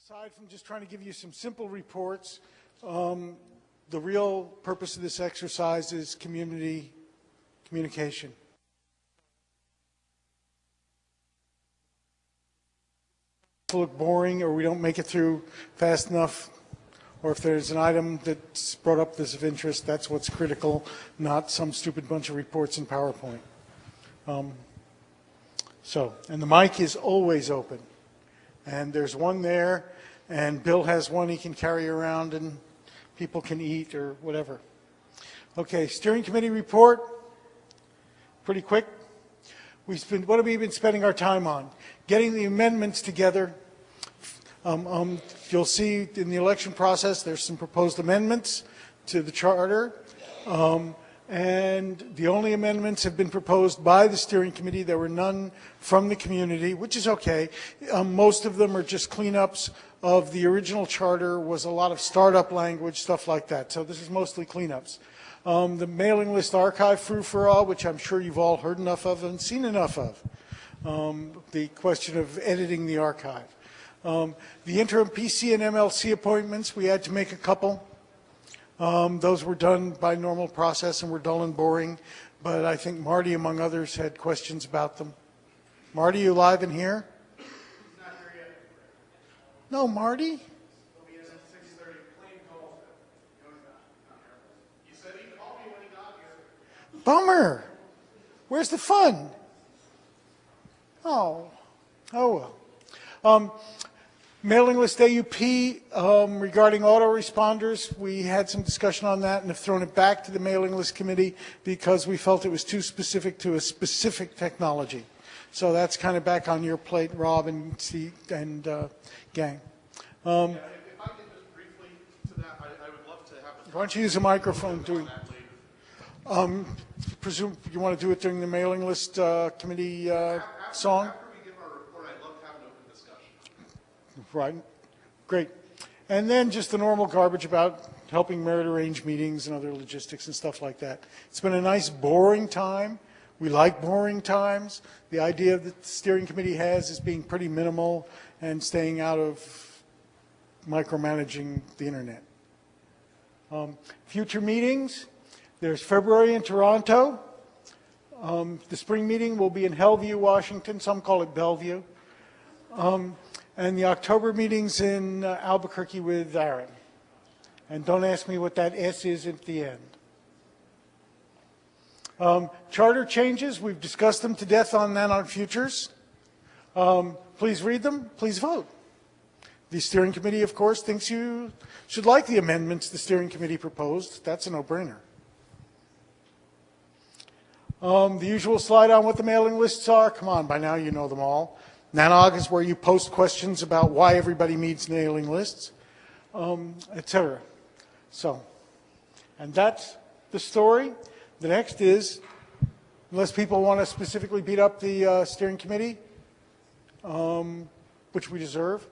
Aside from just trying to give you some simple reports, the real purpose of this exercise is community communication. If it look boring or we don't make it through fast enough, or if there's an item that's brought up that's of interest, that's what's critical, not some stupid bunch of reports in PowerPoint. And the mic is always open. And there's one there, and Bill has one he can carry around and people can eat or whatever. Okay, steering committee report, pretty quick. What have we been spending our time on? Getting the amendments together. You'll see in the election process there's some proposed amendments to the charter. And the only amendments have been proposed by the steering committee. There were none from the community, which is okay. Most of them are just cleanups of the original charter, was a lot of startup language, stuff like that. So this is mostly cleanups. The mailing list archive frou-for-all, which I'm sure you've all heard enough of and seen enough of. The question of editing the archive. The interim PC and MLC appointments, we had to make a couple. Those were done by normal process and were dull and boring, but I think Marty, among others, had questions about them. Marty, you live in here? He's not here yet. No, Marty? He'll be in at 6:30. Plain calls him. No, he's not here. He said he'd call me when he got here. Bummer. Where's the fun? Oh well. Mailing list AUP regarding autoresponders, we had some discussion on that and have thrown it back to the mailing list committee because we felt it was too specific to a specific technology. So that's kind of back on your plate, Rob and gang. If I can just briefly to that, I would love to have a... Why don't you use a microphone doing... Presume you want to do it during the mailing list committee song? After we give our report, I'd love to have an open discussion. Right. Great. And then just the normal garbage about helping merit arrange meetings and other logistics and stuff like that. It's been a nice boring time. We like boring times. The idea that the steering committee has is being pretty minimal and staying out of micromanaging the internet. Future meetings. There's February in Toronto. The spring meeting will be in Hellevue, Washington. Some call it Bellevue. And the October meeting's in Albuquerque with Aaron. And don't ask me what that S is at the end. Charter changes, we've discussed them to death on NANOG Futures. Please read them, please vote. The steering committee, of course, thinks you should like the amendments the steering committee proposed. That's a no-brainer. The usual slide on what the mailing lists are. Come on, by now you know them all. NANOG is where you post questions about why everybody needs mailing lists, etc. So, and that's the story. The next is, unless people want to specifically beat up the steering committee, which we deserve,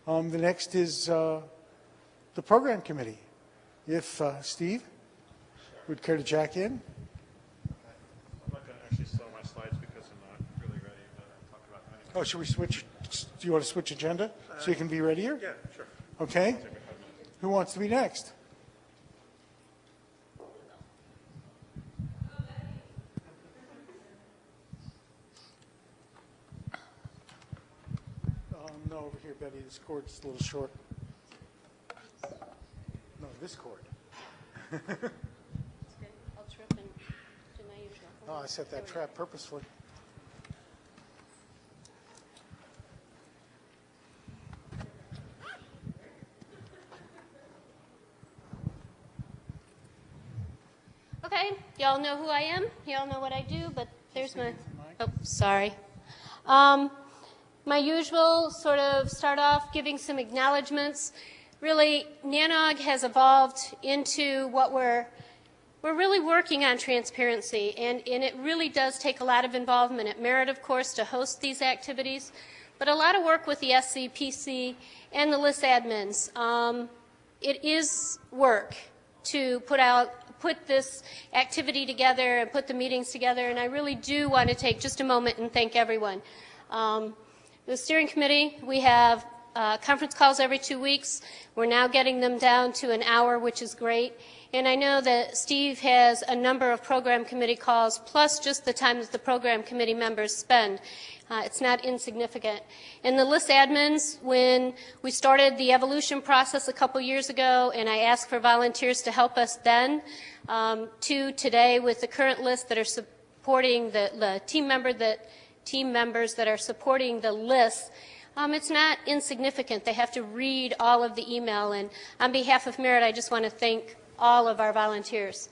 the next is the program committee. If Steve would care to jack in. Oh, should we switch? Do you want to switch agenda so you can be readier? Yeah, sure. Okay. Who wants to be next? No, over here, Betty. This cord's a little short. No, this cord. That's good. I'll trip and do my usual. Oh, I set that trap purposefully. Okay, y'all know who I am. Y'all know what I do, but there's my... Oh, sorry. My usual sort of start off giving some acknowledgements. Really, NANOG has evolved into what we're really working on transparency, and it really does take a lot of involvement at Merit, of course, to host these activities, but a lot of work with the SCPC and the list admins. It is work to put this activity together and put the meetings together, and I really do want to take just a moment and thank everyone. The steering committee, we have conference calls every 2 weeks. We're now getting them down to an hour, which is great. And I know that Steve has a number of program committee calls, plus just the time that the program committee members spend. It's not insignificant. And the list admins, when we started the evolution process a couple years ago, and I asked for volunteers to help us then, to today with the current list that are supporting the team members that are supporting the list, it's not insignificant. They have to read all of the email. And on behalf of Merit, I just want to thank all of our volunteers.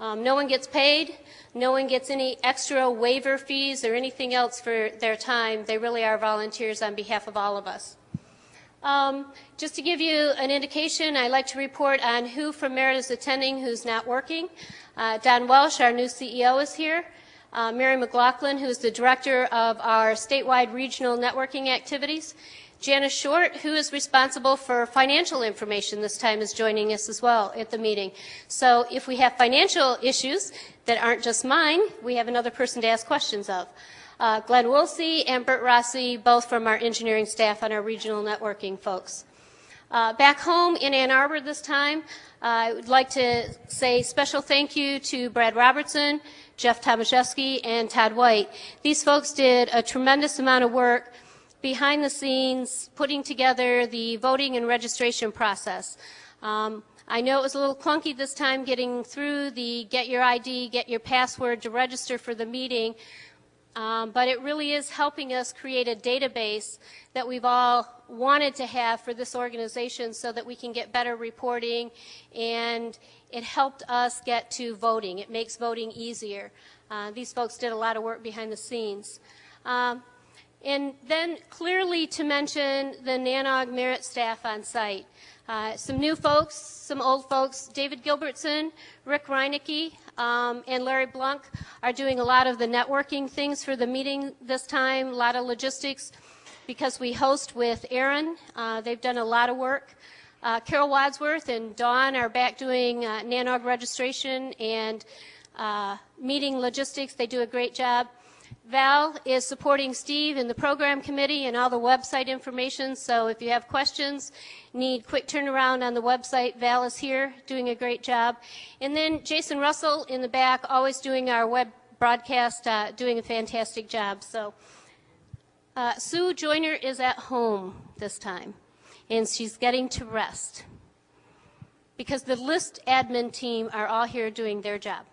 No one gets paid. No one gets any extra waiver fees or anything else for their time. They really are volunteers on behalf of all of us. Just to give you an indication, I like to report on who from Merit is attending, who's not working. Don Welsh, our new CEO, is here. Mary McLaughlin, who is the director of our statewide regional networking activities. Janice Short, who is responsible for financial information this time, is joining us as well at the meeting. So if we have financial issues that aren't just mine, we have another person to ask questions of. Glenn Woolsey and Bert Rossi, both from our engineering staff and our regional networking folks. Back home in Ann Arbor this time, I would like to say special thank you to Brad Robertson, Jeff Tomaszewski, and Todd White. These folks did a tremendous amount of work behind the scenes, putting together the voting and registration process. I know it was a little clunky this time getting through the get your ID, get your password to register for the meeting, but it really is helping us create a database that we've all wanted to have for this organization so that we can get better reporting, and it helped us get to voting. It makes voting easier. These folks did a lot of work behind the scenes. And then clearly to mention the NANOG Merit staff on site. Some new folks, some old folks. David Gilbertson, Rick Reinecke, and Larry Blunk are doing a lot of the networking things for the meeting this time, a lot of logistics, because we host with Aaron. They've done a lot of work. Carol Wadsworth and Dawn are back doing NANOG registration and meeting logistics. They do a great job. Val is supporting Steve in the program committee and all the website information, so if you have questions, need quick turnaround on the website, Val is here doing a great job. And then Jason Russell in the back, always doing our web broadcast, doing a fantastic job. So Sue Joyner is at home this time, and she's getting to rest because the list admin team are all here doing their job.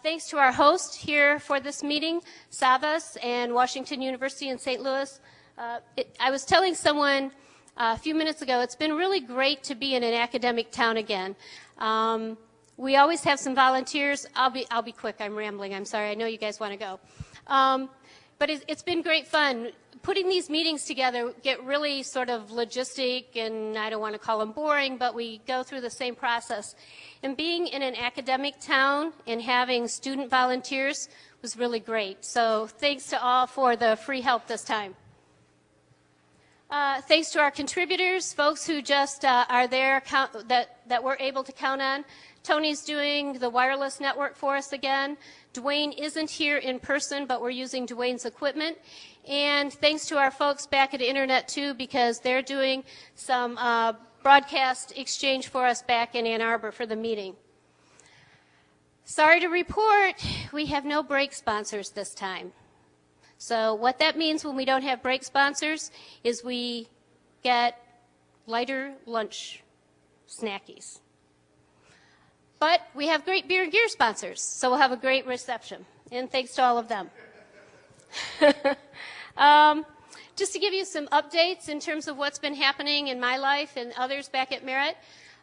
Thanks to our host here for this meeting, Savas and Washington University in St. Louis. I was telling someone a few minutes ago, it's been really great to be in an academic town again. We always have some volunteers. I'll be quick. I'm rambling. I'm sorry. I know you guys want to go. But it's been great fun. Putting these meetings together get really sort of logistic, and I don't want to call them boring, but we go through the same process. And being in an academic town and having student volunteers was really great. So thanks to all for the free help this time. Thanks to our contributors, folks who just are there that we're able to count on. Tony's doing the wireless network for us again. Dwayne isn't here in person, but we're using Dwayne's equipment. And thanks to our folks back at Internet 2, because they're doing some broadcast exchange for us back in Ann Arbor for the meeting. Sorry to report, we have no break sponsors this time. So what that means when we don't have break sponsors is we get lighter lunch snackies. But we have great beer and gear sponsors, so we'll have a great reception. And thanks to all of them. Just to give you some updates in terms of what's been happening in my life and others back at Merit,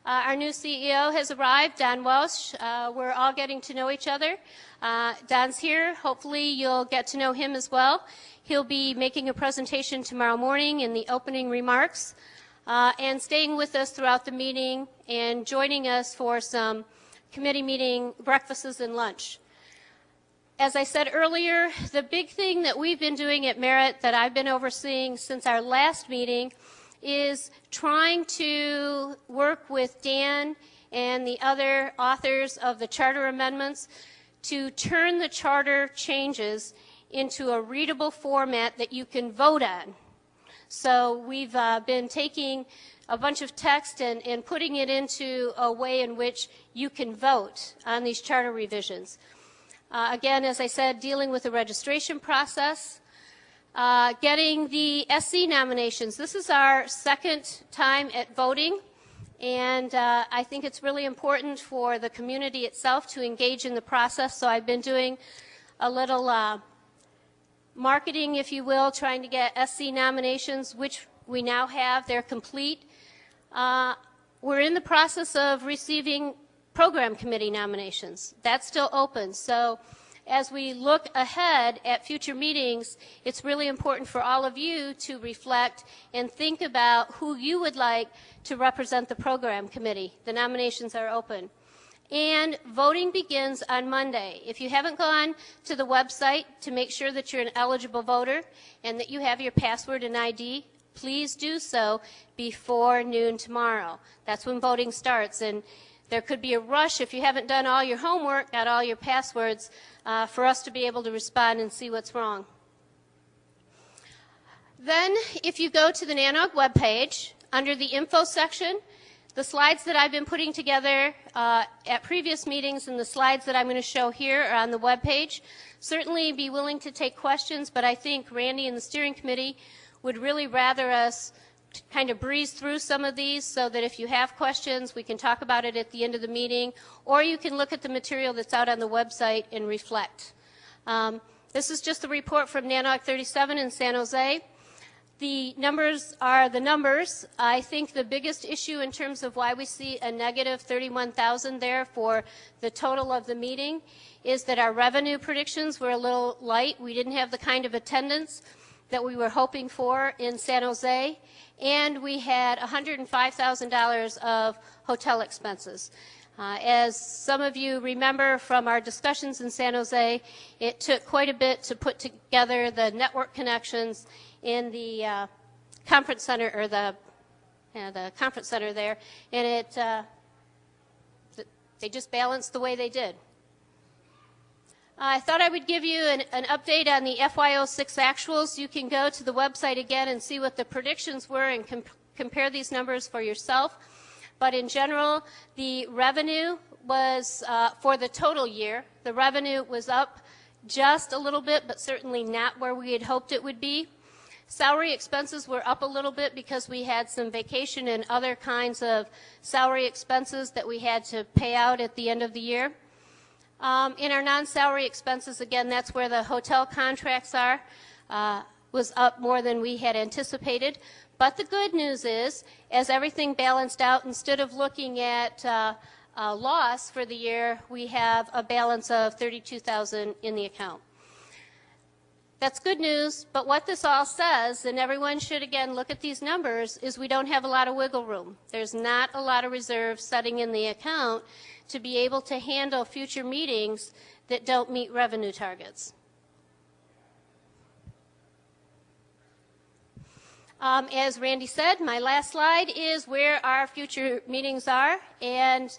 our new CEO has arrived, Don Welsh. We're all getting to know each other. Don's here. Hopefully you'll get to know him as well. He'll be making a presentation tomorrow morning in the opening remarks and staying with us throughout the meeting and joining us for some committee meeting breakfasts and lunch. As I said earlier, the big thing that we've been doing at Merit that I've been overseeing since our last meeting is trying to work with Dan and the other authors of the charter amendments to turn the charter changes into a readable format that you can vote on. So we've been taking a bunch of text and putting it into a way in which you can vote on these charter revisions. Again, as I said, dealing with the registration process, getting the SC nominations. This is our second time at voting, and I think it's really important for the community itself to engage in the process. So I've been doing a little marketing, if you will, trying to get SC nominations, which we now have. They're complete. We're in the process of receiving program committee nominations. That's still open. So as we look ahead at future meetings, it's really important for all of you to reflect and think about who you would like to represent the program committee. The nominations are open. And voting begins on Monday. If you haven't gone to the website to make sure that you're an eligible voter and that you have your password and ID, please do so before noon tomorrow. That's when voting starts. And there could be a rush if you haven't done all your homework, got all your passwords, for us to be able to respond and see what's wrong. Then, if you go to the NANOG webpage, under the info section, the slides that I've been putting together at previous meetings and the slides that I'm going to show here are on the webpage. Certainly be willing to take questions, but I think Randy and the steering committee would really rather us kind of breeze through some of these so that if you have questions, we can talk about it at the end of the meeting, or you can look at the material that's out on the website and reflect. This is just the report from NANOG 37 in San Jose. The numbers are the numbers. I think the biggest issue in terms of why we see a negative 31,000 there for the total of the meeting is that our revenue predictions were a little light. We didn't have the kind of attendance that we were hoping for in San Jose, and we had $105,000 of hotel expenses. As some of you remember from our discussions in San Jose, it took quite a bit to put together the network connections in the conference center, or the conference center there, and they just balanced the way they did. I thought I would give you an update on the FY06 actuals. You can go to the website again and see what the predictions were and compare these numbers for yourself. But in general, the revenue was, for the total year, the revenue was up just a little bit, but certainly not where we had hoped it would be. Salary expenses were up a little bit because we had some vacation and other kinds of salary expenses that we had to pay out at the end of the year. In our non-salary expenses, again, that's where the hotel contracts are, was up more than we had anticipated. But the good news is, as everything balanced out, instead of looking at a loss for the year, we have a balance of $32,000 in the account. That's good news, but what this all says, and everyone should again look at these numbers, is we don't have a lot of wiggle room. There's not a lot of reserve setting in the account to be able to handle future meetings that don't meet revenue targets. As Randy said, my last slide is where our future meetings are, and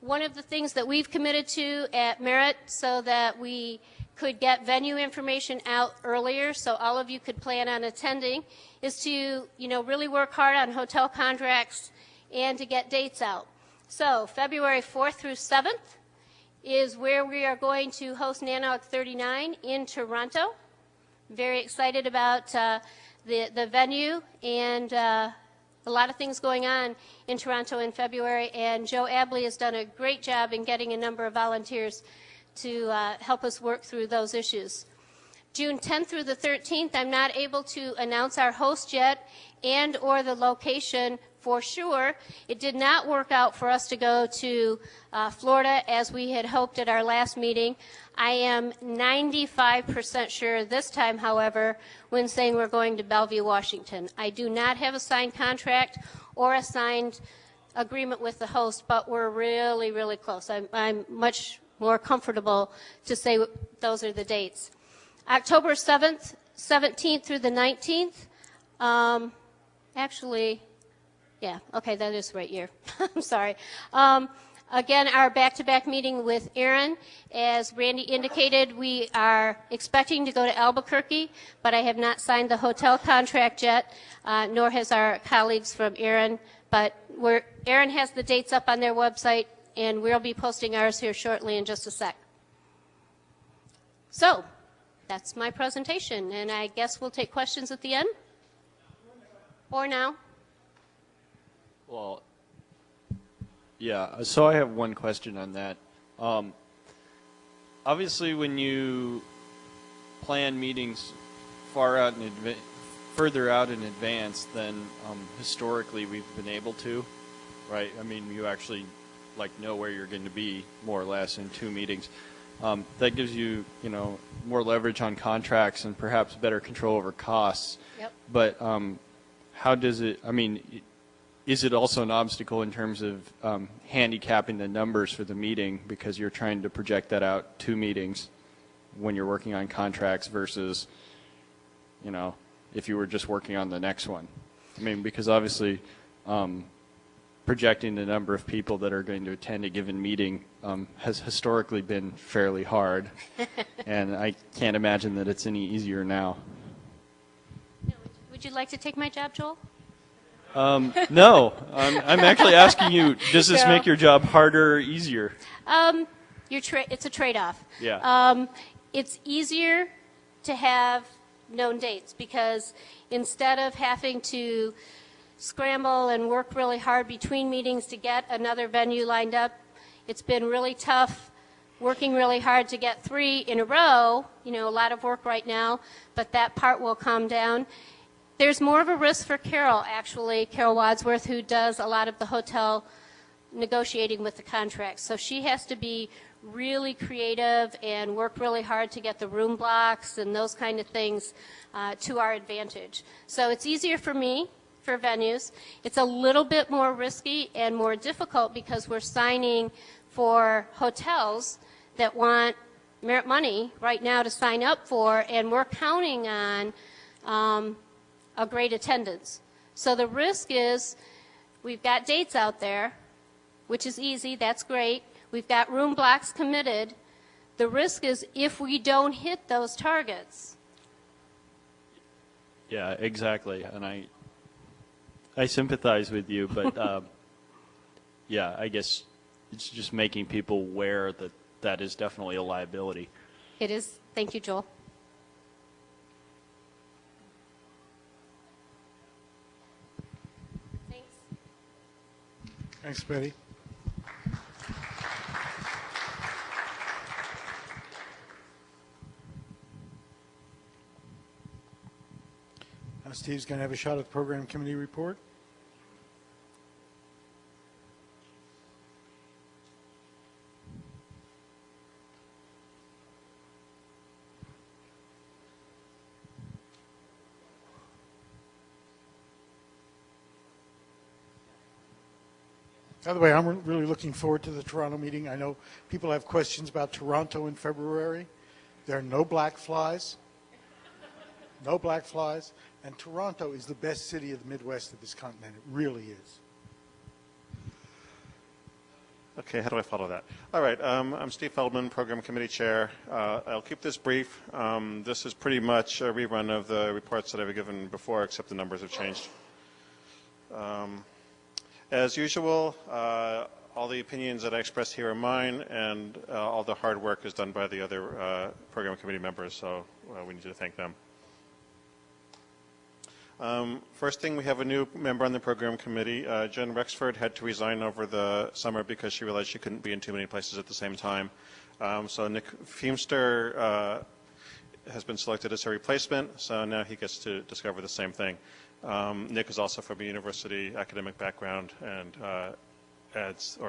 one of the things that we've committed to at Merit so that we could get venue information out earlier so all of you could plan on attending is to, really work hard on hotel contracts and to get dates out. So February 4th through 7th is where we are going to host NANOG 39 in Toronto. Very excited about the venue, and a lot of things going on in Toronto in February, and Joe Abley has done a great job in getting a number of volunteers to help us work through those issues. June 10th through the 13th, I'm not able to announce our host yet and or the location for sure. It did not work out for us to go to Florida as we had hoped at our last meeting. I am 95% sure this time, however, when saying we're going to Bellevue, Washington. I do not have a signed contract or a signed agreement with the host, but we're really, really close. I'm much more comfortable to say those are the dates. October 7th, 17th through the 19th. Actually, yeah, okay, that is the right year. I'm sorry. Again, our back-to-back meeting with Aaron, as Randy indicated, we are expecting to go to Albuquerque, but I have not signed the hotel contract yet, nor has our colleagues from Aaron. But Aaron has the dates up on their website, and we'll be posting ours here shortly in just a sec. So, that's my presentation, and I guess we'll take questions at the end? Or now? Well, yeah, so I have one question on that. Obviously, when you plan meetings further out in advance than historically we've been able to, right? I mean, you actually know where you're going to be more or less in 2 meetings. That gives you, more leverage on contracts and perhaps better control over costs. Yep. But how does it? I mean, is it also an obstacle in terms of handicapping the numbers for the meeting because you're trying to project that out 2 meetings when you're working on contracts versus, if you were just working on the next one? I mean, because obviously projecting the number of people that are going to attend a given meeting has historically been fairly hard, and I can't imagine that it's any easier now. Would you like to take my job, Joel? No, I'm actually asking you, does this make your job harder or easier? It's a trade-off. Yeah. It's easier to have known dates because instead of having to scramble and work really hard between meetings to get another venue lined up, it's been really tough working really hard to get 3 in a row, a lot of work right now, but that part will calm down. There's more of a risk for Carol, actually, Carol Wadsworth, who does a lot of the hotel negotiating with the contracts. So she has to be really creative and work really hard to get the room blocks and those kind of things to our advantage. So it's easier for me for venues. It's a little bit more risky and more difficult because we're signing for hotels that want merit money right now to sign up for, and we're counting on a great attendance. So the risk is we've got dates out there, which is easy, that's great. We've got room blocks committed. The risk is if we don't hit those targets. Yeah, exactly. And I sympathize with you, but yeah, I guess it's just making people aware that that is definitely a liability. It is. Thank you, Joel. Thanks, Betty. Now Steve's going to have a shot at the program committee report. By the way, I'm really looking forward to the Toronto meeting. I know people have questions about Toronto in February. There are no black flies. No black flies. And Toronto is the best city of the Midwest of this continent. It really is. Okay, how do I follow that? All right, I'm Steve Feldman, Program Committee Chair. I'll keep this brief. This is pretty much a rerun of the reports that I've given before, except the numbers have changed. As usual, all the opinions that I expressed here are mine, and all the hard work is done by the other program committee members, so we need to thank them. First thing, we have a new member on the program committee. Jen Rexford had to resign over the summer because she realized she couldn't be in too many places at the same time. So Nick Feimster has been selected as her replacement, so now he gets to discover the same thing. Nick is also from a university academic background and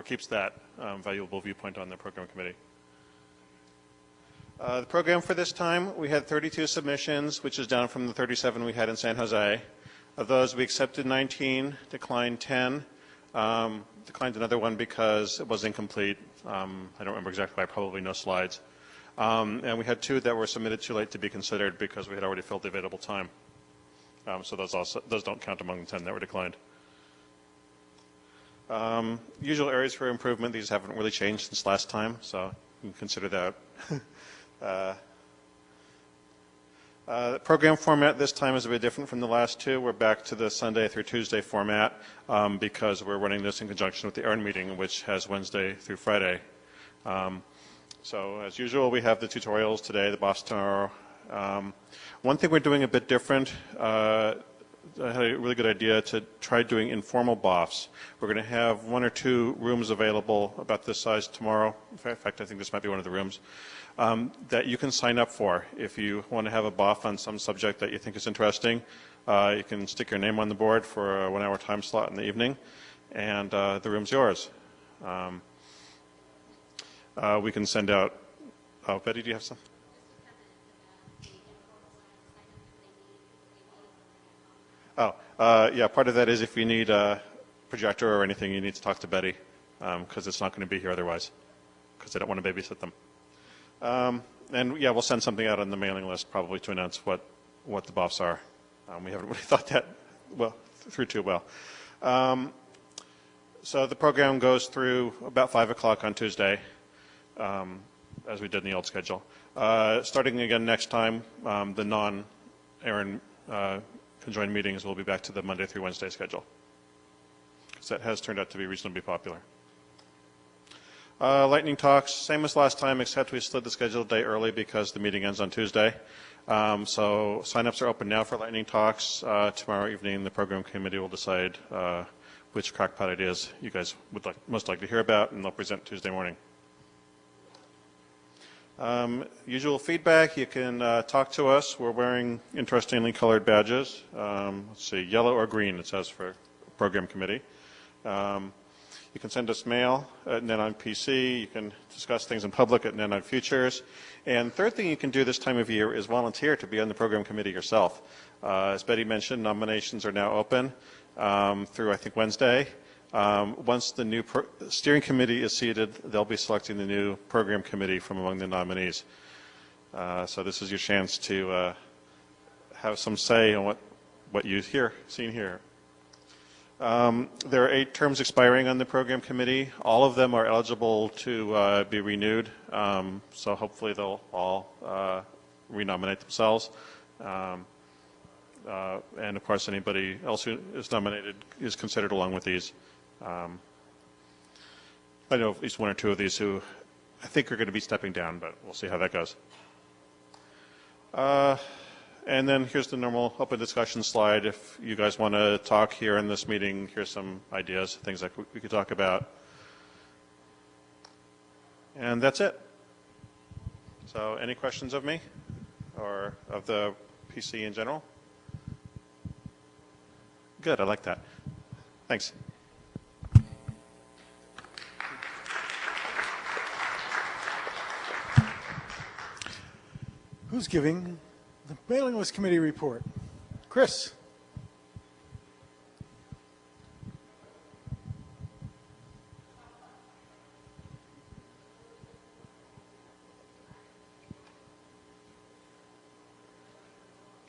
keeps that valuable viewpoint on the program committee. The program for this time, we had 32 submissions, which is down from the 37 we had in San Jose. Of those, we accepted 19, declined 10, declined another one because it was incomplete. I don't remember exactly why, probably no slides. And we had 2 that were submitted too late to be considered because we had already filled the available time. So those don't count among the 10 that were declined. Usual areas for improvement, these haven't really changed since last time, so you can consider that. The program format this time is a bit different from the last two. We're back to the Sunday through Tuesday format because we're running this in conjunction with the EARN meeting, which has Wednesday through Friday. So as usual, we have the tutorials today, the BOFs tomorrow. One thing we're doing a bit different, I had a really good idea to try doing informal BOFs. We're going to have 1 or 2 rooms available about this size tomorrow. In fact, I think this might be one of the rooms that you can sign up for. If you want to have a BOF on some subject that you think is interesting, you can stick your name on the board for a 1-hour time slot in the evening, and the room's yours. We can send out, oh, Betty, do you have some? Oh, yeah, part of that is if you need a projector or anything, you need to talk to Betty, because it's not going to be here otherwise, because they don't want to babysit them. And yeah, we'll send something out on the mailing list probably to announce what the BOFs are. We haven't really thought that through too well. So the program goes through about 5 o'clock on Tuesday, as we did in the old schedule. Starting again next time, the non-EARN conjoined meetings will be back to the Monday through Wednesday schedule, because that has turned out to be reasonably popular. Lightning talks, same as last time, except we slid the schedule a day early because the meeting ends on Tuesday. So sign-ups are open now for lightning talks. Tomorrow evening, the program committee will decide which crackpot ideas you guys would most like to hear about, and they'll present Tuesday morning. Usual feedback, you can talk to us. We're wearing interestingly colored badges. Let's see, yellow or green, it says for program committee. You can send us mail at NANOG PC. You can discuss things in public at NANOG Futures. And third thing you can do this time of year is volunteer to be on the program committee yourself. As Betty mentioned, nominations are now open through, I think, Wednesday. Once the new steering committee is seated, they'll be selecting the new program committee from among the nominees. So this is your chance to have some say on what you seen here. There are 8 terms expiring on the program committee. All of them are eligible to be renewed, so hopefully they'll all renominate themselves. And of course, anybody else who is nominated is considered along with these. I know at least 1 or 2 of these who I think are going to be stepping down, but we'll see how that goes. And then here's the normal open discussion slide. If you guys want to talk here in this meeting, here's some ideas, things that we could talk about. And that's it. So any questions of me or of the PC in general? Good, I like that. Thanks. Who's giving the mailing list committee report? Chris.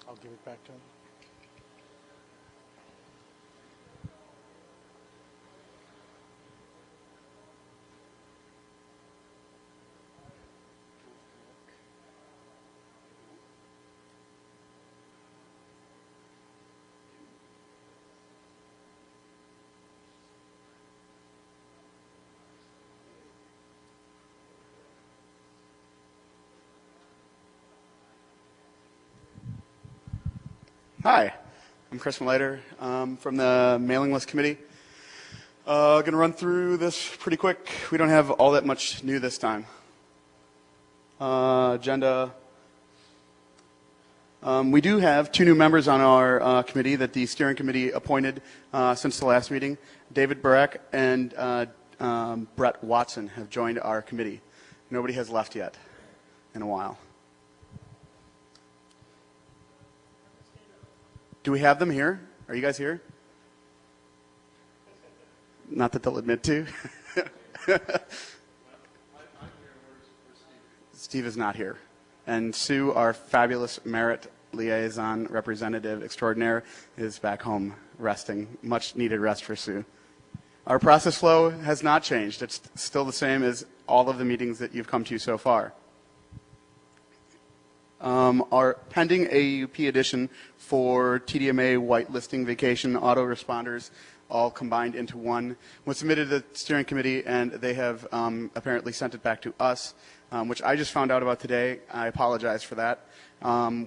I'll give it back to him. Hi, I'm Chris Malater from the Mailing List Committee. Going to run through this pretty quick. We don't have all that much new this time. Agenda. We do have 2 new members on our committee that the steering committee appointed since the last meeting. David Barak and Brett Watson have joined our committee. Nobody has left yet in a while. Do we have them here? Are you guys here? Not that they'll admit to. Steve is not here. And Sue, our fabulous merit liaison representative extraordinaire, is back home resting. Much needed rest for Sue. Our process flow has not changed. It's still the same as all of the meetings that you've come to so far. Our pending AUP edition for TDMA, whitelisting, vacation, autoresponders, all combined into one, was submitted to the steering committee, and they have apparently sent it back to us, which I just found out about today. I apologize for that.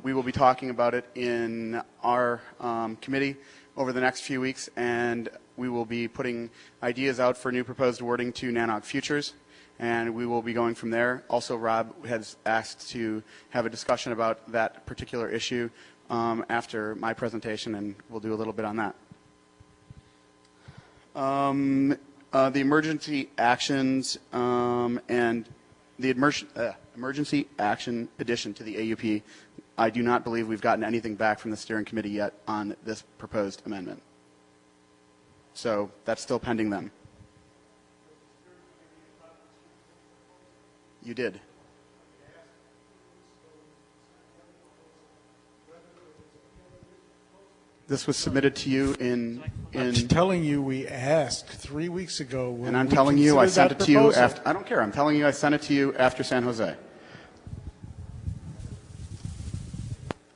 We will be talking about it in our committee over the next few weeks, and we will be putting ideas out for new proposed wording to NANOG futures, and we will be going from there. Also, Rob has asked to have a discussion about that particular issue after my presentation, and we'll do a little bit on that. The emergency actions and the emergency action addition to the AUP, I do not believe we've gotten anything back from the steering committee yet on this proposed amendment. So that's still pending them. You did. This was submitted to you in I'm telling you, we asked 3 weeks ago. And I'm telling you I sent it to you after, I don't care, I'm telling you I sent it to you after San Jose.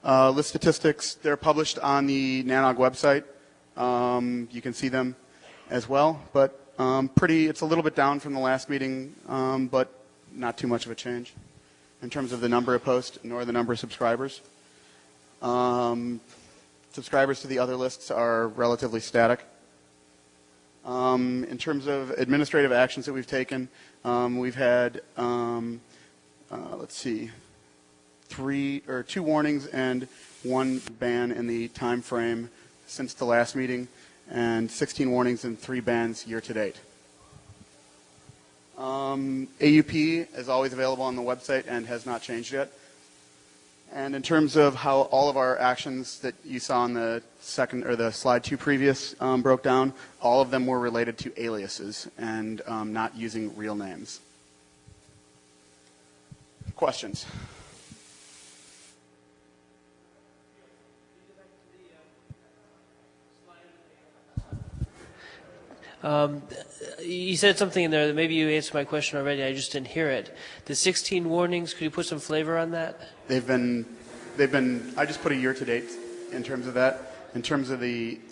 List statistics, they're published on the NANOG website. You can see them as well, but it's a little bit down from the last meeting, but not too much of a change in terms of the number of posts nor the number of subscribers. Subscribers to the other lists are relatively static. In terms of administrative actions that we've taken, we've had, let's see, 2 warnings and 1 ban in the time frame since the last meeting, and 16 warnings and 3 bans year to date. AUP is always available on the website and has not changed yet. And in terms of how all of our actions that you saw on the slide 2 previous broke down, all of them were related to aliases and not using real names. Questions? You said something in there that maybe you answered my question already. I just didn't hear it. The 16 warnings, could you put some flavor on that? They've been. I just put a year to date in terms of that. In terms of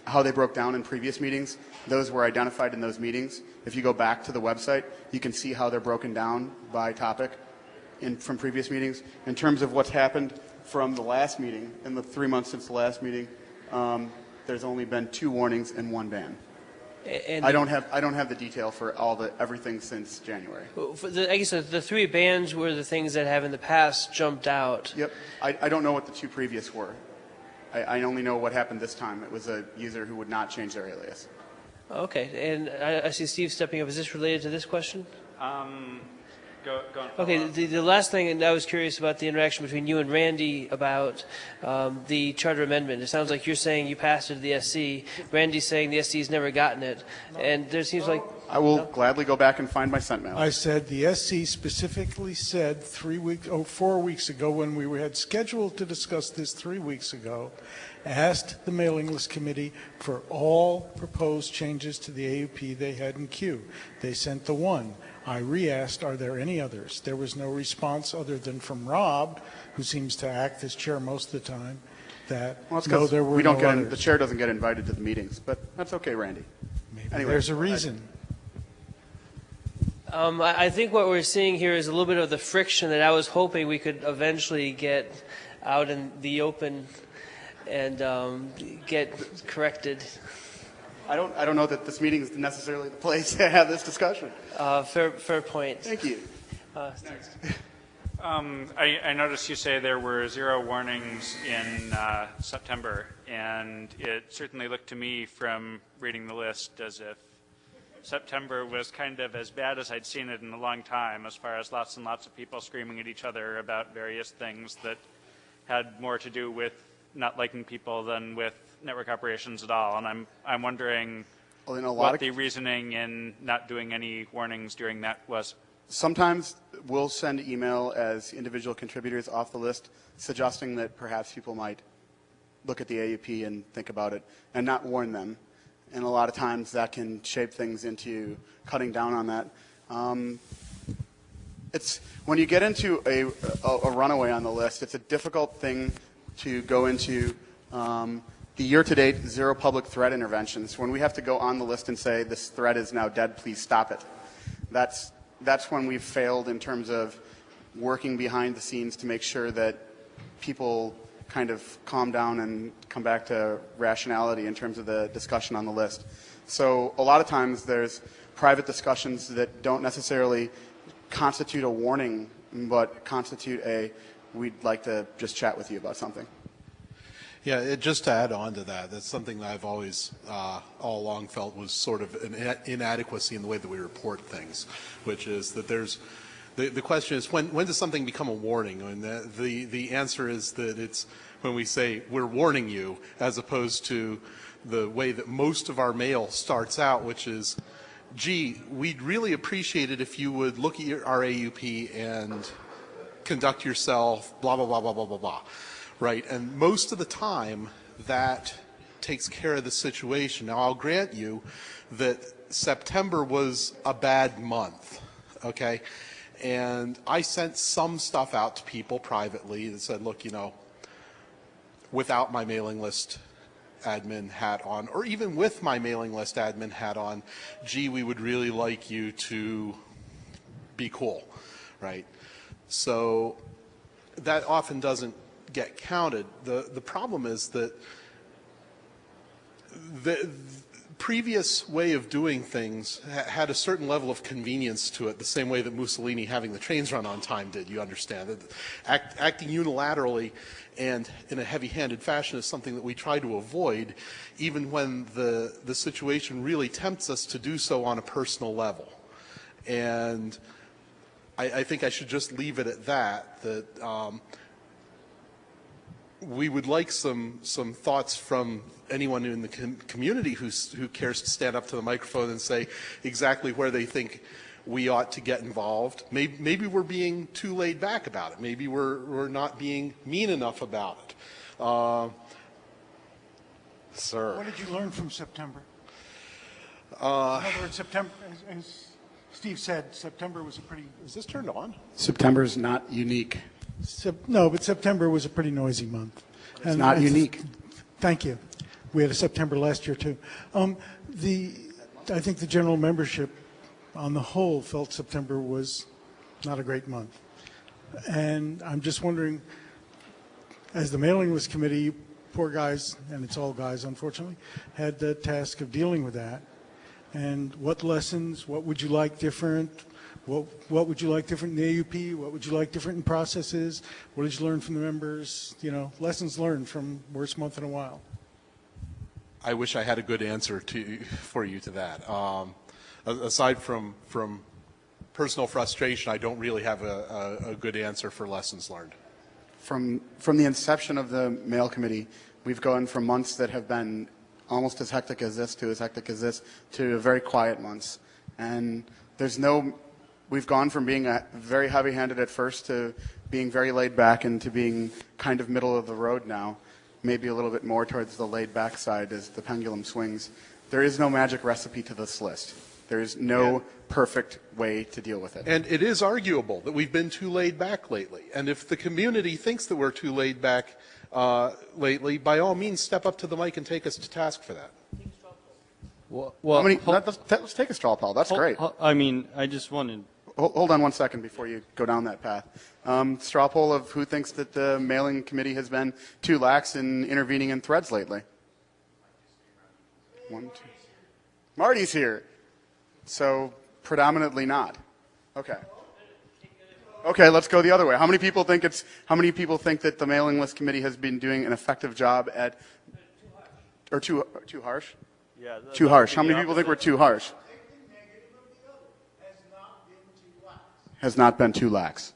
how they broke down in previous meetings, those were identified in those meetings. If you go back to the website, you can see how they're broken down by topic from previous meetings. In terms of what's happened from the last meeting, in the 3 months since the last meeting, there's only been 2 warnings and 1 ban. And I don't have the detail for everything since January. I guess the 3 bans were the things that have in the past jumped out. Yep. I don't know what the 2 previous were. I only know what happened this time. It was a user who would not change their alias. Okay. And I see Steve stepping up. Is this related to this question? Go on. Okay, the last thing, and I was curious about the interaction between you and Randy about the charter amendment. It sounds like you're saying you passed it to the SC. Randy's saying the SC's never gotten it. And there seems like... I will gladly go back and find my sent mail. I said the SC specifically said 4 weeks ago, when we had scheduled to discuss this 3 weeks ago, asked the mailing list committee for all proposed changes to the AUP they had in queue. They sent the 1. I re-asked, are there any others? There was no response other than from Rob, who seems to act as chair most of the time, that no, there were no others. The chair doesn't get invited to the meetings, but that's okay, Randy. Maybe anyway, there's a reason. I think what we're seeing here is a little bit of the friction that I was hoping we could eventually get out in the open and get corrected. I don't know that this meeting is necessarily the place to have this discussion. Fair point. Thank you. Next. I noticed you say there were 0 warnings in September, and it certainly looked to me from reading the list as if September was kind of as bad as I'd seen it in a long time, as far as lots and lots of people screaming at each other about various things that had more to do with not liking people than with network operations at all. And I'm wondering what the reasoning in not doing any warnings during that was. Sometimes we'll send email as individual contributors off the list suggesting that perhaps people might look at the AUP and think about it and not warn them. And a lot of times that can shape things into cutting down on that. It's when you get into a runaway on the list, it's a difficult thing to go into the year-to-date zero public threat interventions. When we have to go on the list and say this threat is now dead, please stop it. That's when we've failed in terms of working behind the scenes to make sure that people kind of calm down and come back to rationality in terms of the discussion on the list. So a lot of times there's private discussions that don't necessarily constitute a warning, but constitute a, we'd like to just chat with you about something. Yeah, just to add on to that, that's something that I've always all along felt was sort of an inadequacy in the way that we report things, which is that there's the question is when does something become a warning? And the answer is that it's when we say we're warning you, as opposed to the way that most of our mail starts out, which is, gee, we'd really appreciate it if you would look at our AUP and conduct yourself, blah, blah, blah, blah, blah, blah, blah. Right, and most of the time that takes care of the situation. Now, I'll grant you that September was a bad month, okay? And I sent some stuff out to people privately that said, look, you know, without my mailing list admin hat on, or even with my mailing list admin hat on, gee, we would really like you to be cool, right? So that often doesn't get counted. The problem is that the previous way of doing things had a certain level of convenience to it, the same way that Mussolini having the trains run on time did, you understand. Acting unilaterally and in a heavy-handed fashion is something that we try to avoid, even when the situation really tempts us to do so on a personal level. And I think I should just leave it at that, we would like some thoughts from anyone in the community who cares to stand up to the microphone and say exactly where they think we ought to get involved. Maybe we're being too laid back about it. Maybe we're not being mean enough about it. Sir. What did you learn from September? In other words, September, as Steve said, September was a pretty... Is this turned on? September's not unique. No, but September was a pretty noisy month. It's not unique. Thank you. We had a September last year, too. I think the general membership on the whole felt September was not a great month. And I'm just wondering, as the mailing list committee, you poor guys, and it's all guys, unfortunately, had the task of dealing with that. And what lessons, what would you like different? What would you like different in the AUP? What would you like different in processes? What did you learn from the members? You know, lessons learned from worst month in a while. I wish I had a good answer for you to that. Aside from personal frustration, I don't really have a good answer for lessons learned. From the inception of the mail committee, we've gone from months that have been almost as hectic as this to very quiet months. And we've gone from being very heavy-handed at first to being very laid back and to being kind of middle of the road now, maybe a little bit more towards the laid back side as the pendulum swings. There is no magic recipe to this list. There is no perfect way to deal with it. And it is arguable that we've been too laid back lately. And if the community thinks that we're too laid back lately, by all means step up to the mic and take us to task for that. Well, let's take a straw poll. That's great. I mean, I just wanted... Hold on one second before you go down that path. Straw poll of who thinks that the mailing committee has been too lax in intervening in threads lately. 1, 2. Marty's here. So predominantly not. Okay. Okay, let's go the other way. How many people think that the mailing list committee has been doing an effective job at too harsh? Yeah, too harsh. How many people think we're too harsh? Has not been too lax.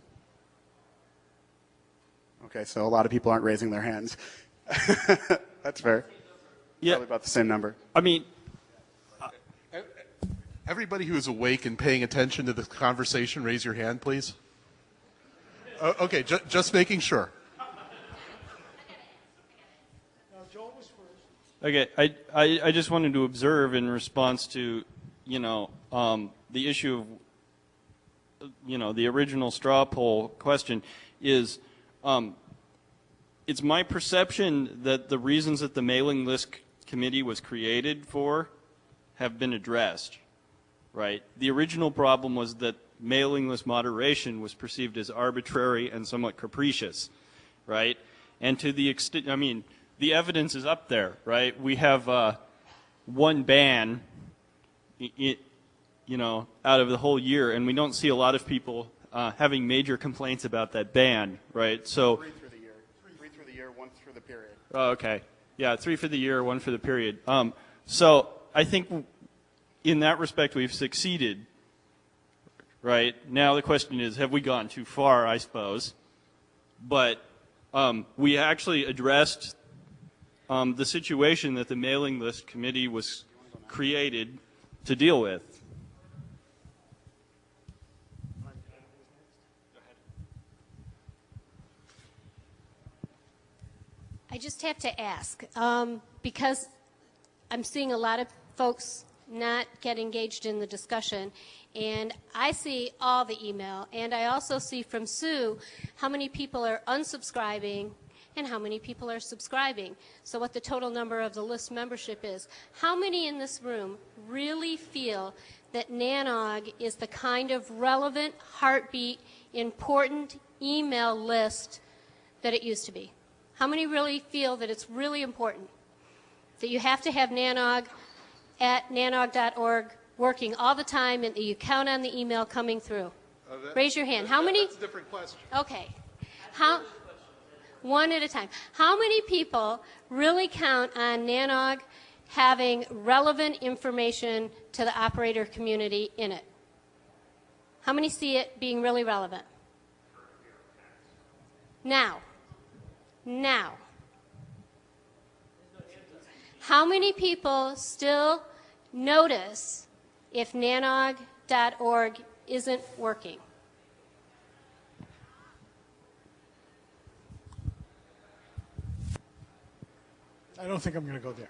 Okay, so a lot of people aren't raising their hands. That's fair. Yeah. Probably about the same number. I mean, everybody who is awake and paying attention to the conversation, raise your hand, please. Okay, just making sure. Now, Joel was first. Okay, I just wanted to observe in response to, the issue of, the original straw poll question is, it's my perception that the reasons that the mailing list committee was created for have been addressed, right? The original problem was that mailing list moderation was perceived as arbitrary and somewhat capricious, right? And to the extent, I mean, the evidence is up there, right? We have one ban, out of the whole year, and we don't see a lot of people having major complaints about that ban, right? So 3 through the year. 3 through the year, 1 through the period. Oh, okay. Yeah, 3 for the year, 1 for the period. So I think in that respect we've succeeded, right? Now the question is, have we gone too far, I suppose? But we actually addressed the situation that the mailing list committee was created to deal with. I just have to ask, because I'm seeing a lot of folks not get engaged in the discussion, and I see all the email, and I also see from Sue how many people are unsubscribing and how many people are subscribing. So what the total number of the list membership is. How many in this room really feel that NANOG is the kind of relevant, heartbeat, important email list that it used to be? How many really feel that it's really important, that you have to have NANOG at nanog.org working all the time and that you count on the email coming through? Raise your hand. How many? That's a different question. Okay. One at a time. How many people really count on NANOG having relevant information to the operator community in it? How many see it being really relevant? Now. How many people still notice if nanog.org isn't working? I don't think I'm going to go there.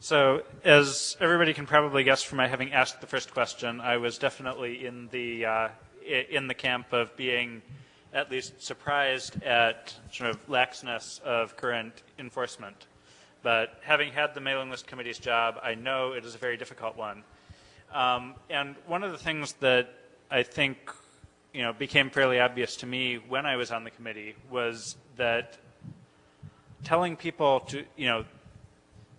So, as everybody can probably guess from my having asked the first question, I was definitely in the camp of being at least surprised at sort of laxness of current enforcement. But having had the mailing list committee's job, I know it is a very difficult one. And one of the things that I think became fairly obvious to me when I was on the committee was that telling people to,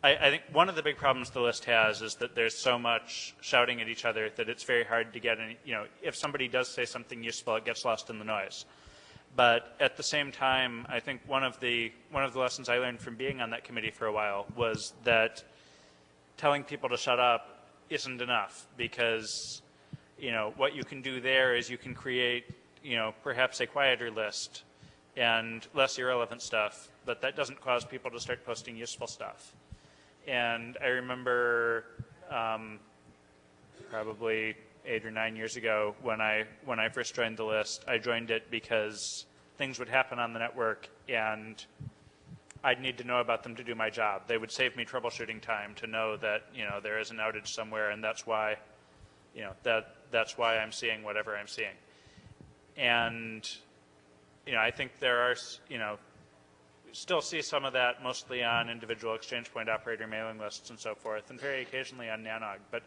I think one of the big problems the list has is that there's so much shouting at each other that it's very hard to get any, if somebody does say something useful, it gets lost in the noise. But at the same time, I think one of the lessons I learned from being on that committee for a while was that telling people to shut up isn't enough, because what you can do there is you can create perhaps a quieter list and less irrelevant stuff, but that doesn't cause people to start posting useful stuff. And I remember probably 8 or 9 years ago when I first joined the list, I joined it because things would happen on the network and I'd need to know about them to do my job. They would save me troubleshooting time to know that there is an outage somewhere, and that's why that's why I'm seeing whatever I'm seeing. And I think there are still see some of that mostly on individual exchange point operator mailing lists and so forth, and very occasionally on NANOG. But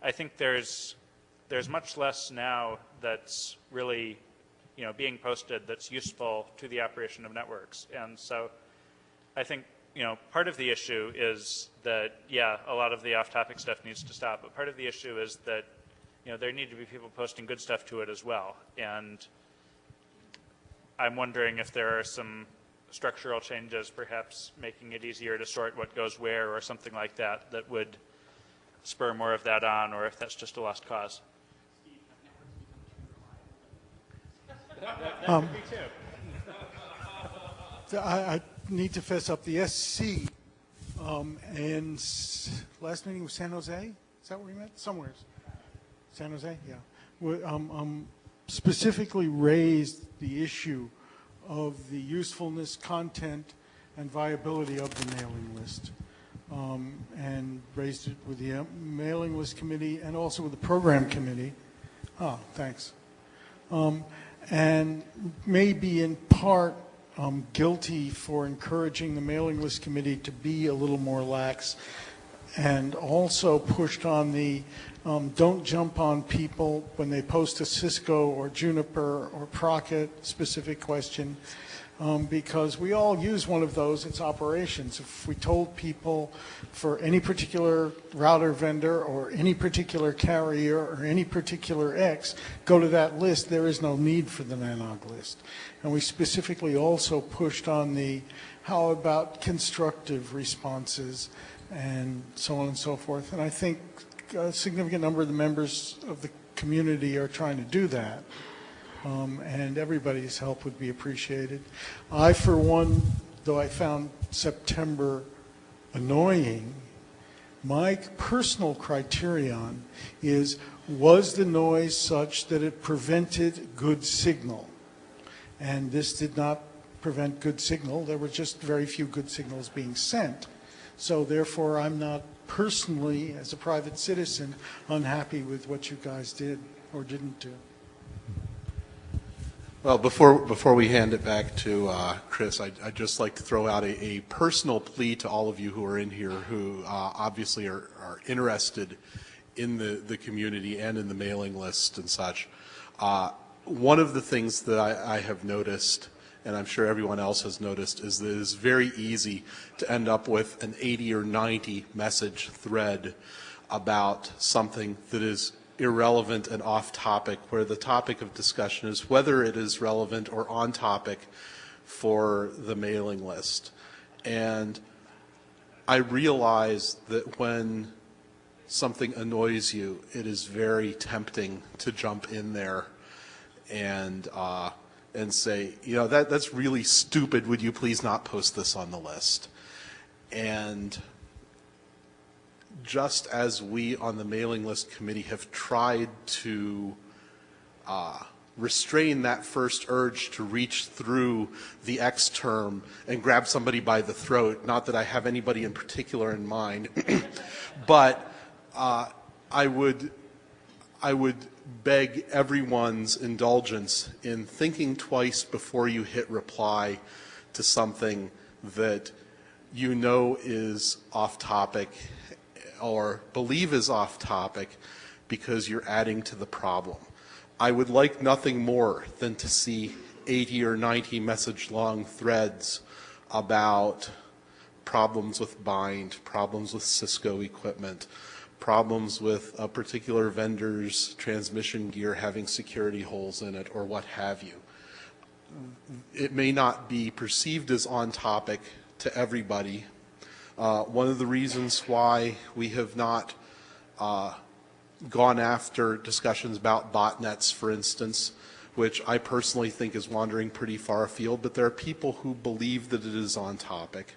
I think there's much less now that's really being posted that's useful to the operation of networks. And so I think part of the issue is that, yeah, a lot of the off-topic stuff needs to stop, but part of the issue is that there need to be people posting good stuff to it as well. And I'm wondering if there are some structural changes, perhaps making it easier to sort what goes where or something like that, that would spur more of that on, or if that's just a lost cause. I need to fess up. The SC and last meeting was San Jose. Is that where we met? Somewhere. San Jose, yeah. Specifically raised the issue of the usefulness, content, and viability of the mailing list, and raised it with the mailing list committee and also with the program committee. Thanks. And maybe in part guilty for encouraging the mailing list committee to be a little more lax, and also pushed on the don't jump on people when they post a Cisco or Juniper or Procket specific question, because we all use one of those. It's operations. If we told people for any particular router vendor or any particular carrier or any particular X, go to that list, there is no need for the NANOG list. And we specifically also pushed on the how about constructive responses and so on and so forth. And I think a significant number of the members of the community are trying to do that. And everybody's help would be appreciated. I, for one, though I found September annoying, my personal criterion is, was the noise such that it prevented good signal? And this did not prevent good signal. There were just very few good signals being sent. So therefore, I'm not personally, as a private citizen, unhappy with what you guys did or didn't do. Well, before we hand it back to Chris, I'd just like to throw out a personal plea to all of you who are in here who obviously are interested in the community and in the mailing list and such. One of the things that I have noticed, and I'm sure everyone else has noticed, is that it is very easy to end up with an 80 or 90 message thread about something that is irrelevant and off topic, where the topic of discussion is whether it is relevant or on topic for the mailing list. And I realize that when something annoys you, it is very tempting to jump in there and say, you know, that's really stupid. Would you please not post this on the list? And just as we on the mailing list committee have tried to restrain that first urge to reach through the X term and grab somebody by the throat, not that I have anybody in particular in mind, but I would beg everyone's indulgence in thinking twice before you hit reply to something that you know is off topic or believe is off topic because you're adding to the problem. I would like nothing more than to see 80 or 90 message long threads about problems with bind, problems with Cisco equipment, problems with a particular vendor's transmission gear having security holes in it, or what have you. It may not be perceived as on topic to everybody. One of the reasons why we have not gone after discussions about botnets, for instance, which I personally think is wandering pretty far afield, but there are people who believe that it is on topic.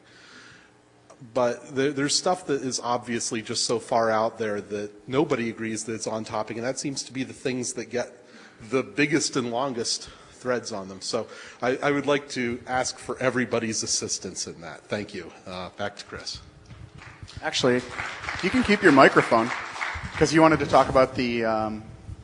But there's stuff that is obviously just so far out there that nobody agrees that it's on topic, and that seems to be the things that get the biggest and longest threads on them. So I would like to ask for everybody's assistance in that. Thank you. Back to Chris. Actually, you can keep your microphone because you wanted to talk about the. Are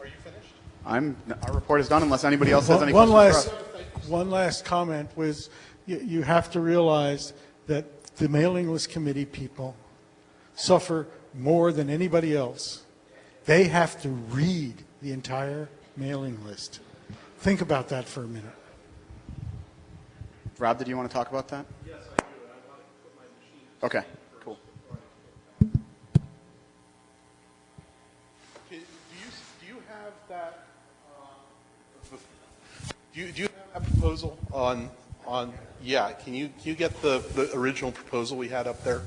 you finished? Our report is done unless anybody else has any questions for us. One last comment was you have to realize that the mailing list committee people suffer more than anybody else. They have to read the entire mailing list. Think about that for a minute. Rob, did you want to talk about that? Yes, I do. I want to put my machine. Okay, cool. Do you have that? Do you have that proposal on? Yeah. Can you get the original proposal we had up there?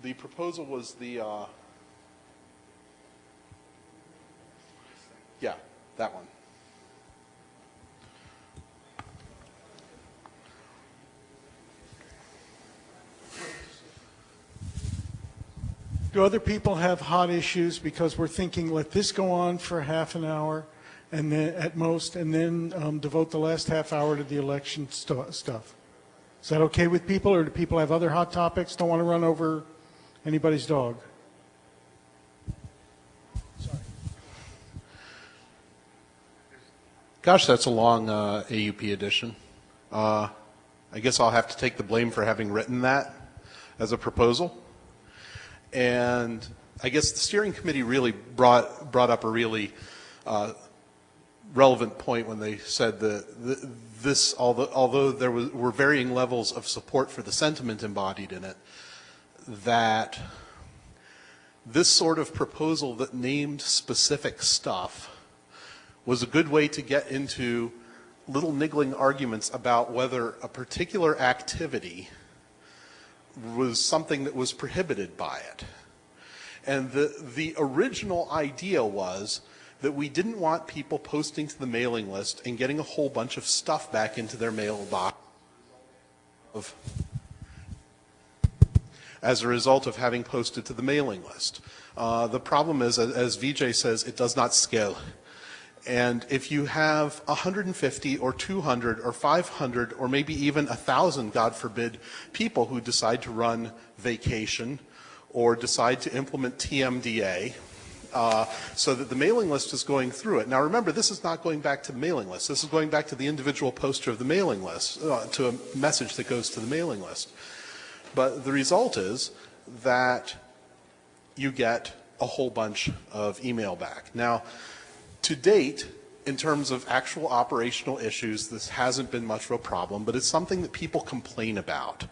The proposal was the yeah, that one. Do other people have hot issues? Because we're thinking, let this go on for half an hour, and then at most, and then devote the last half hour to the election stuff. Is that okay with people, or do people have other hot topics? Don't want to run over anybody's dog. Sorry. Gosh, that's a long AUP edition. I guess I'll have to take the blame for having written that as a proposal. And I guess the steering committee really brought up a really relevant point when they said that this, although there were varying levels of support for the sentiment embodied in it, that this sort of proposal that named specific stuff was a good way to get into little niggling arguments about whether a particular activity was something that was prohibited by it. And the original idea was that we didn't want people posting to the mailing list and getting a whole bunch of stuff back into their mailbox as a result of having posted to the mailing list. The problem is, as Vijay says, it does not scale. And if you have 150 or 200 or 500 or maybe even 1,000, God forbid, people who decide to run vacation or decide to implement TMDA, so that the mailing list is going through it. Now remember, this is not going back to the mailing list. This is going back to the individual poster of the mailing list, to a message that goes to the mailing list. But the result is that you get a whole bunch of email back. Now, to date, in terms of actual operational issues, this hasn't been much of a problem, but it's something that people complain about.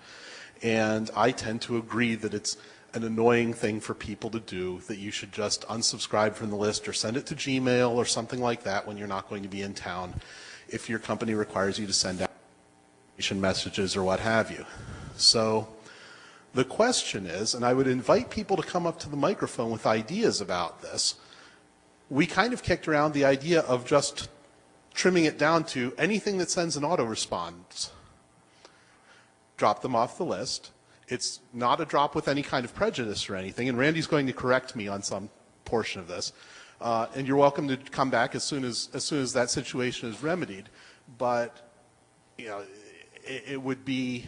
And I tend to agree that it's an annoying thing for people to do, that you should just unsubscribe from the list or send it to Gmail or something like that when you're not going to be in town, if your company requires you to send out messages or what have you. So the question is, and I would invite people to come up to the microphone with ideas about this, we kind of kicked around the idea of just trimming it down to anything that sends an auto response. Drop them off the list. It's not a drop with any kind of prejudice or anything, and Randy's going to correct me on some portion of this. And you're welcome to come back as soon as that situation is remedied. But you know, it would be,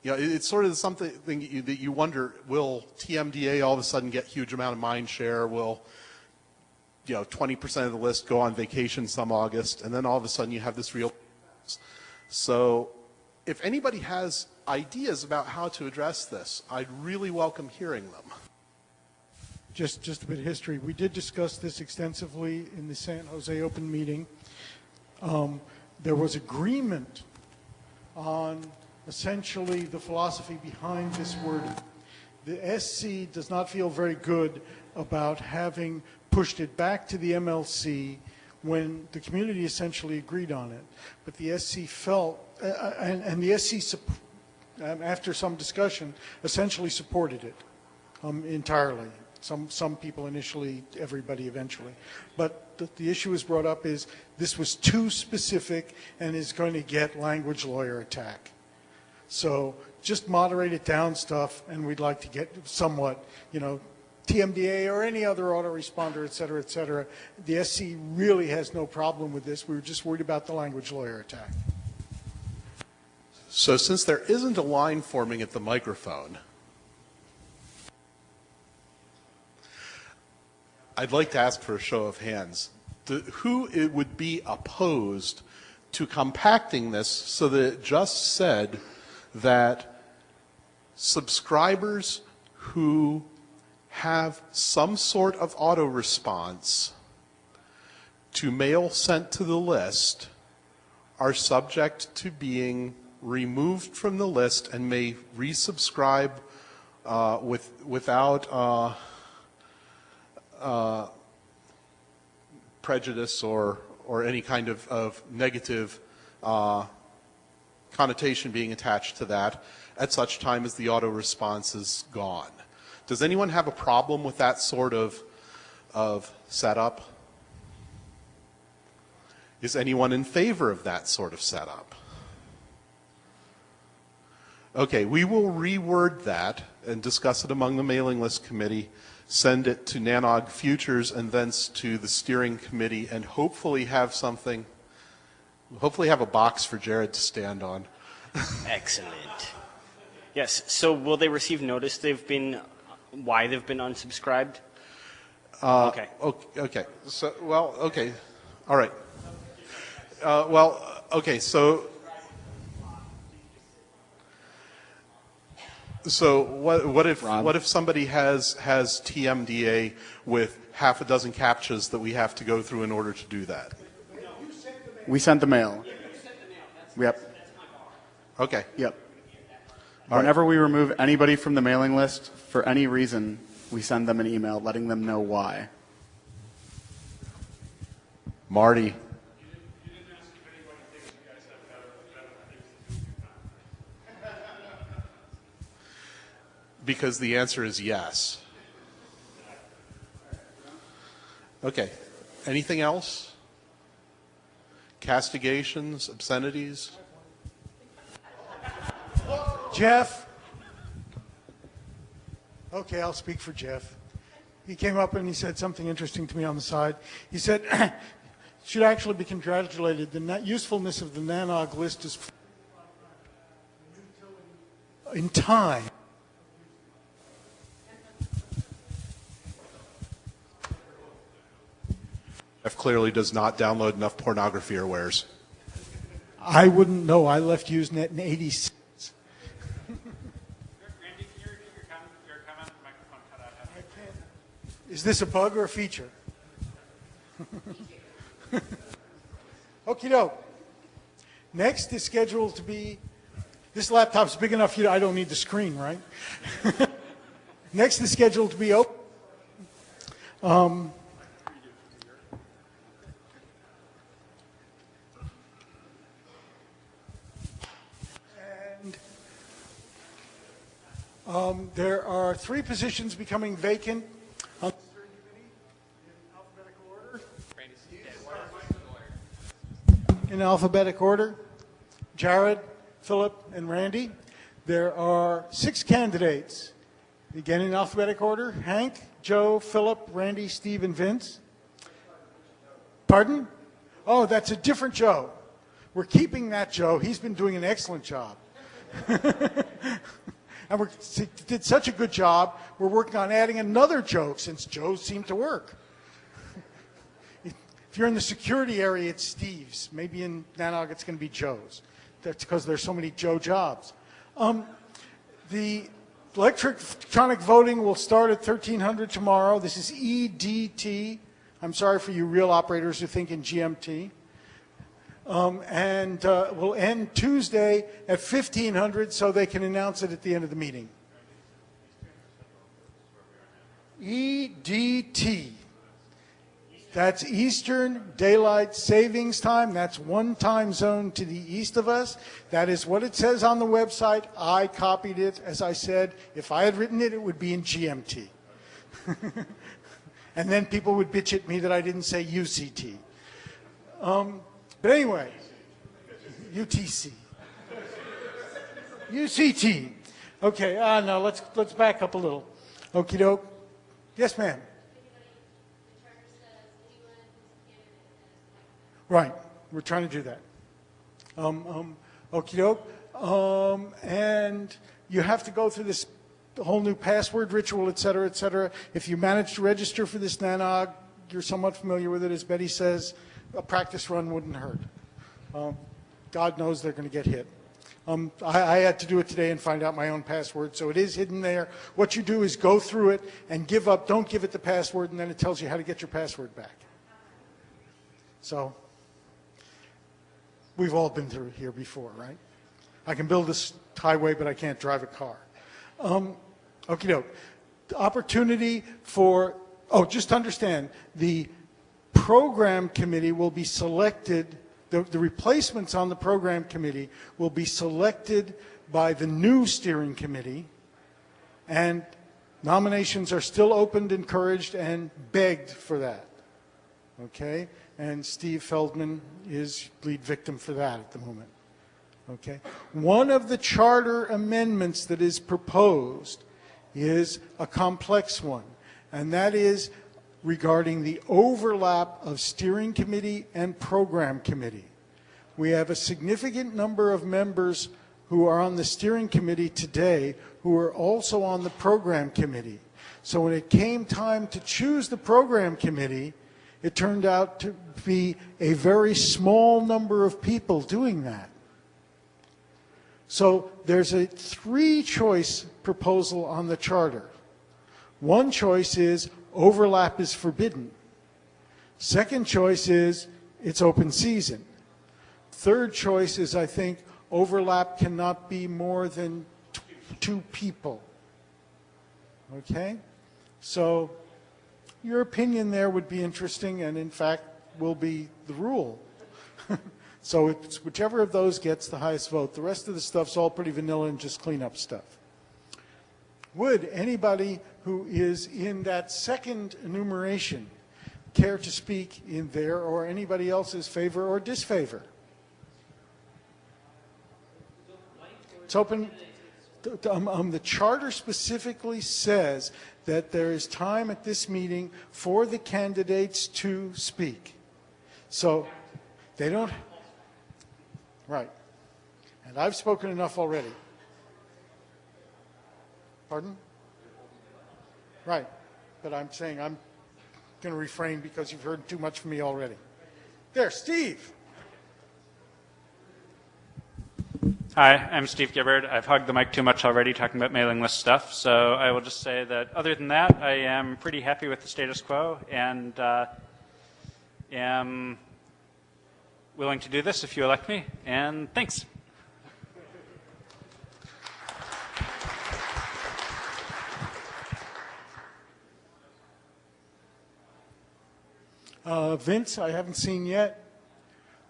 you know, it's sort of something that you wonder: will TMDA all of a sudden get huge amount of mind share? Will 20% of the list go on vacation some August, and then all of a sudden you have this real. So, if anybody has ideas about how to address this, I'd really welcome hearing them. Just a bit of history. We did discuss this extensively in the San Jose open meeting. There was agreement on essentially the philosophy behind this wording. The SC does not feel very good about having pushed it back to the MLC when the community essentially agreed on it. But the SC felt, and the SC, after some discussion, essentially supported it entirely. Some people initially, everybody eventually. But the issue is brought up is this was too specific and is going to get language lawyer attack. So just moderate it down stuff, and we'd like to get somewhat, TMDA or any other autoresponder, et cetera, the SC really has no problem with this. We were just worried about the language lawyer attack. So since there isn't a line forming at the microphone, I'd like to ask for a show of hands. Who would be opposed to compacting this so that it just said that subscribers who have some sort of auto response to mail sent to the list are subject to being removed from the list and may resubscribe without prejudice or any kind of negative connotation being attached to that at such time as the auto response is gone. Does anyone have a problem with that sort of setup? Is anyone in favor of that sort of setup? Okay, we will reword that and discuss it among the mailing list committee, send it to NANOG Futures and thence to the steering committee, and hopefully have something, hopefully have a box for Jared to stand on. Excellent. Yes, so will they receive notice why they've been unsubscribed? Okay. Okay, so, well, okay, all right. Well, okay, so what if somebody has TMDA with half a dozen CAPTCHAs that we have to go through in order to do that? We sent the mail. Yep. Okay. Yep. Whenever we remove anybody from the mailing list for any reason, we send them an email letting them know why. Marty. Because the answer is yes. Okay. Anything else? Castigations, obscenities? Jeff? Okay, I'll speak for Jeff. He came up and he said something interesting to me on the side. He said, should actually be congratulated. The usefulness of the NANOG list is in time. Jeff clearly does not download enough pornography or wares. I wouldn't know. I left Usenet in '86. Randy, can you repeat your comment? The microphone cut out. I can't. Is this a bug or a feature? Okie doke. Next is scheduled to be, this laptop's big enough, I don't need the screen, right? Next is scheduled to be open. There are 3 positions becoming vacant on the steering committee in alphabetical order. Jared, Philip, and Randy. There are 6 candidates, again in alphabetical order. Hank, Joe, Philip, Randy, Steve, and Vince. Pardon? Oh, that's a different Joe. We're keeping that Joe. He's been doing an excellent job. And we did such a good job, we're working on adding another Joe, since Joe's seem to work. If you're in the security area, it's Steve's. Maybe in NANOG, it's going to be Joe's. That's because there's so many Joe jobs. The electronic voting will start at 1300 tomorrow. This is EDT. I'm sorry for you real operators who think in GMT. And will end Tuesday at 1500 so they can announce it at the end of the meeting. EDT. That's Eastern Daylight Savings Time. That's one time zone to the east of us. That is what it says on the website. I copied it. As I said, if I had written it, it would be in GMT. And then people would bitch at me that I didn't say UCT. But anyway, UTC. UCT. Okay, no, let's back up a little. Okie doke. Yes, ma'am. Right, we're trying to do that. Okie doke. And you have to go through this whole new password ritual, et cetera, et cetera. If you manage to register for this NANOG, you're somewhat familiar with it. As Betty says, a practice run wouldn't hurt. God knows they're going to get hit. I had to do it today and find out my own password, so it is hidden there. What you do is go through it and give up. Don't give it the password, and then it tells you how to get your password back. So we've all been through here before, right? I can build this highway, but I can't drive a car. Okie doke. The opportunity for, just understand, the program committee will be selected, the replacements on the program committee will be selected by the new steering committee, and nominations are still opened, encouraged, and begged for that. Okay? And Steve Feldman is lead victim for that at the moment. Okay? One of the charter amendments that is proposed is a complex one, and that is regarding the overlap of steering committee and program committee. We have a significant number of members who are on the steering committee today who are also on the program committee. So when it came time to choose the program committee, it turned out to be a very small number of people doing that. So there's a three-choice proposal on the charter. One choice is overlap is forbidden. Second choice is it's open season. Third choice is, I think, overlap cannot be more than two people. Okay? So your opinion there would be interesting and, in fact, will be the rule. So it's whichever of those gets the highest vote. The rest of the stuff's all pretty vanilla and just cleanup stuff. Would anybody who is in that second enumeration care to speak in there, or anybody else's favor or disfavor? It's open. The charter specifically says that there is time at this meeting for the candidates to speak. So they don't. Right. And I've spoken enough already. Pardon? Right. But I'm saying I'm going to refrain because you've heard too much from me already. There, Steve. Hi, I'm Steve Gibbard. I've hugged the mic too much already talking about mailing list stuff, so I will just say that other than that, I am pretty happy with the status quo and am willing to do this if you elect me, and thanks. Vince, I haven't seen yet.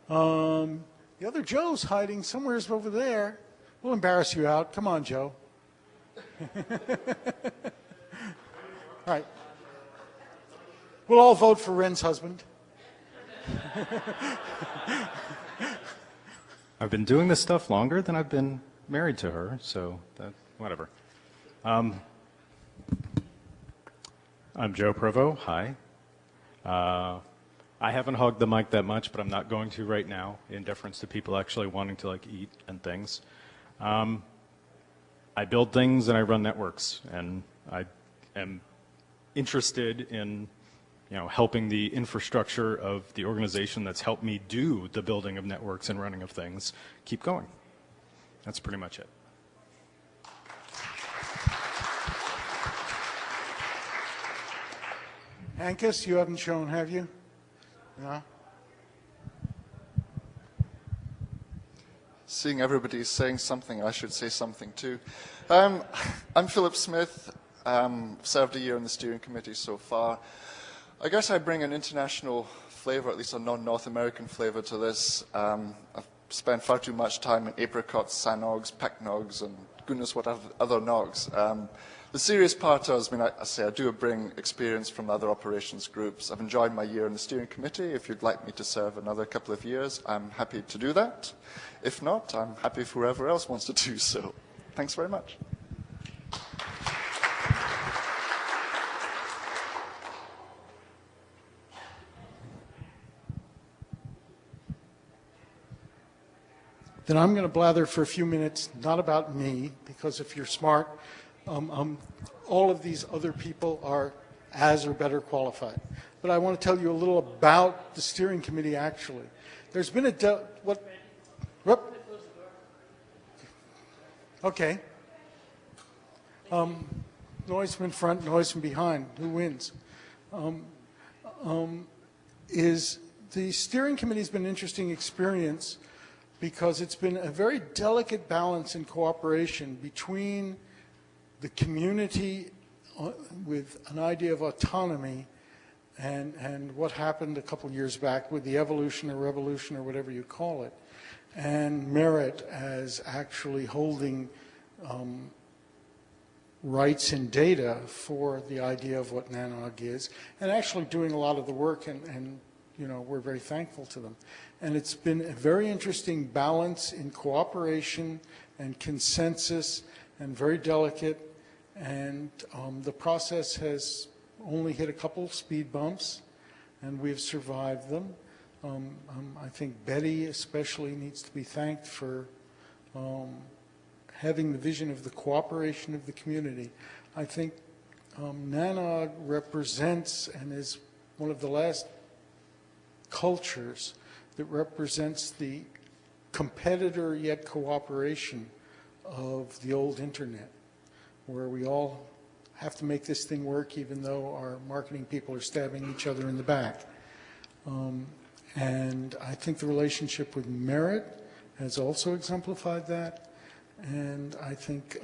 The other Joe's hiding somewhere over there. We'll embarrass you out. Come on, Joe. All right. We'll all vote for Ren's husband. I've been doing this stuff longer than I've been married to her, so that, whatever. I'm Joe Provo. Hi. I haven't hugged the mic that much, but I'm not going to right now, in deference to people actually wanting to eat and things. I build things and I run networks, and I am interested in helping the infrastructure of the organization that's helped me do the building of networks and running of things keep going. That's pretty much it. Ankus, you haven't shown, have you? No? Seeing everybody saying something, I should say something too. I'm Philip Smith. Served a year on the steering committee so far. I guess I bring an international flavor, at least a non-North American flavor to this. I've spent far too much time in apricots, sanogs, pecknogs, and goodness what other nogs. The serious part is, I do bring experience from other operations groups. I've enjoyed my year in the steering committee. If you'd like me to serve another couple of years, I'm happy to do that. If not, I'm happy for whoever else wants to do so. Thanks very much. Then I'm going to blather for a few minutes, not about me, because if you're smart, all of these other people are as or better qualified. But I want to tell you a little about the steering committee, actually. There's been a... Okay. Noise from in front, noise from behind. Who wins? The steering committee has been an interesting experience because it's been a very delicate balance in cooperation between the community with an idea of autonomy and what happened a couple years back with the evolution or revolution or whatever you call it, and merit as actually holding rights and data for the idea of what NANOG is, and actually doing a lot of the work and we're very thankful to them. And it's been a very interesting balance in cooperation and consensus, and very delicate. And the process has only hit a couple speed bumps, and we've survived them. I think Betty especially needs to be thanked for having the vision of the cooperation of the community. I think NANOG represents and is one of the last cultures that represents the competitor yet cooperation of the old internet, where we all have to make this thing work even though our marketing people are stabbing each other in the back. And I think the relationship with Merit has also exemplified that. And I think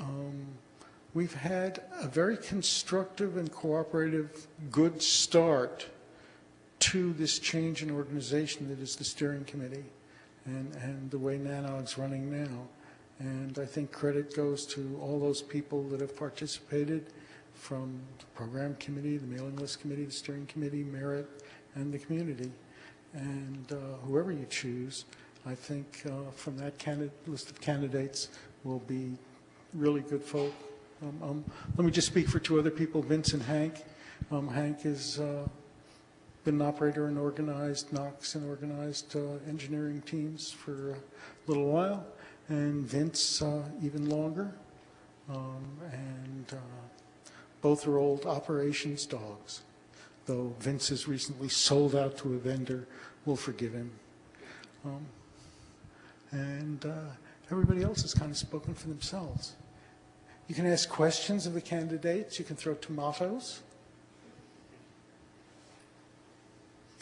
we've had a very constructive and cooperative, good start to this change in organization that is the steering committee and the way NANOG's running now. And I think credit goes to all those people that have participated, from the program committee, the mailing list committee, the steering committee, Merit, and the community. And whoever you choose, I think from that list of candidates will be really good folk. Let me just speak for two other people, Vince and Hank. Hank has been an operator and organized Knox and organized engineering teams for a little while, and Vince even longer. Both are old operations dogs. Though Vince has recently sold out to a vendor, we'll forgive him. Everybody else has kind of spoken for themselves. You can ask questions of the candidates. You can throw tomatoes.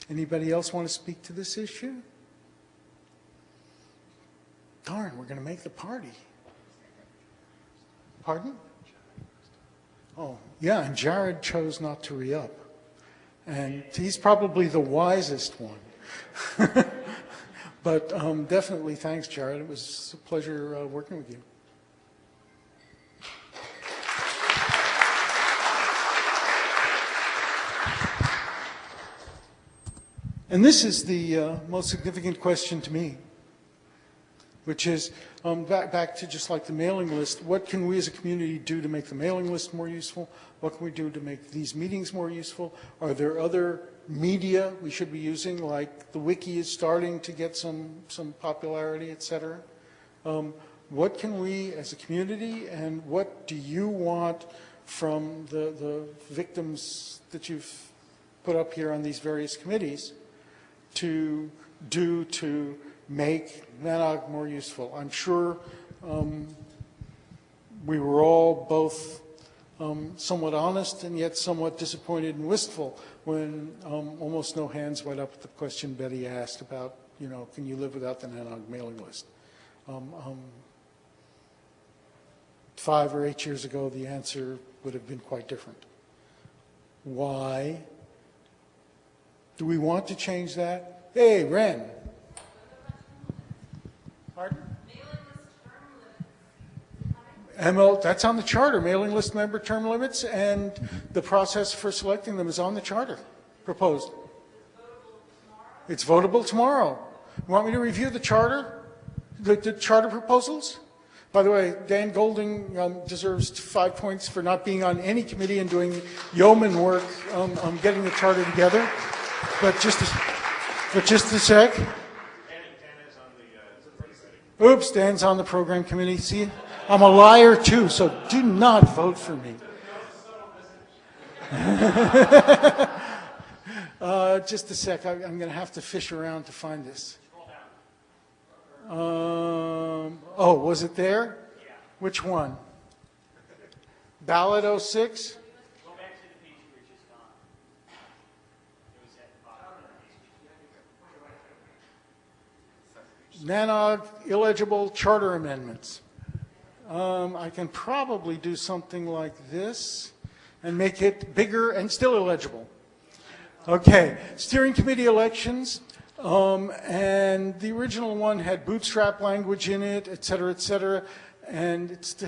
Anybody else want to speak to this issue? Darn, we're going to make the party. Pardon? Oh, yeah, and Jared chose not to re-up. And he's probably the wisest one. But definitely thanks, Jared. It was a pleasure working with you. And this is the most significant question to me, which is back to just like the mailing list, what can we as a community do to make the mailing list more useful? What can we do to make these meetings more useful? Are there other media we should be using, like the wiki is starting to get some popularity, et cetera? What can we as a community, and what do you want from the victims that you've put up here on these various committees to do to make NANOG more useful? I'm sure we were all both somewhat honest and yet somewhat disappointed and wistful when almost no hands went up at the question Betty asked about, can you live without the NANOG mailing list? 5 or 8 years ago, the answer would have been quite different. Why? Do we want to change that? Hey, Ren. Pardon? That's on the charter, mailing list member term limits, and the process for selecting them is on the charter, proposed. It's votable tomorrow. You want me to review the charter, the charter proposals? By the way, Dan Golding deserves 5 points for not being on any committee and doing yeoman work on getting the charter together. But just a sec. Oops, Dan's on the program committee. See, I'm a liar too, so do not vote for me. Just a sec. I'm going to have to fish around to find this. Oh, was it there? Yeah. Which one? Ballot 06? Go back to the page where it's just gone. It was at the bottom. NANOG illegible charter amendments. I can probably do something like this and make it bigger and still illegible. Okay, steering committee elections. And the original one had bootstrap language in it, et cetera, and it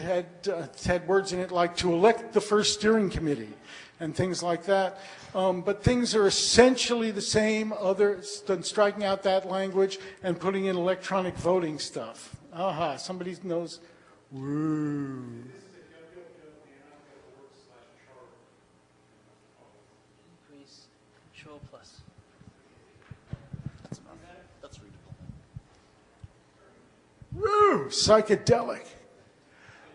had words in it like to elect the first steering committee. and things like that. But things are essentially the same other than striking out that language and putting in electronic voting stuff. Aha, somebody knows. Woo. Increase control plus. That's readable. Woo, psychedelic.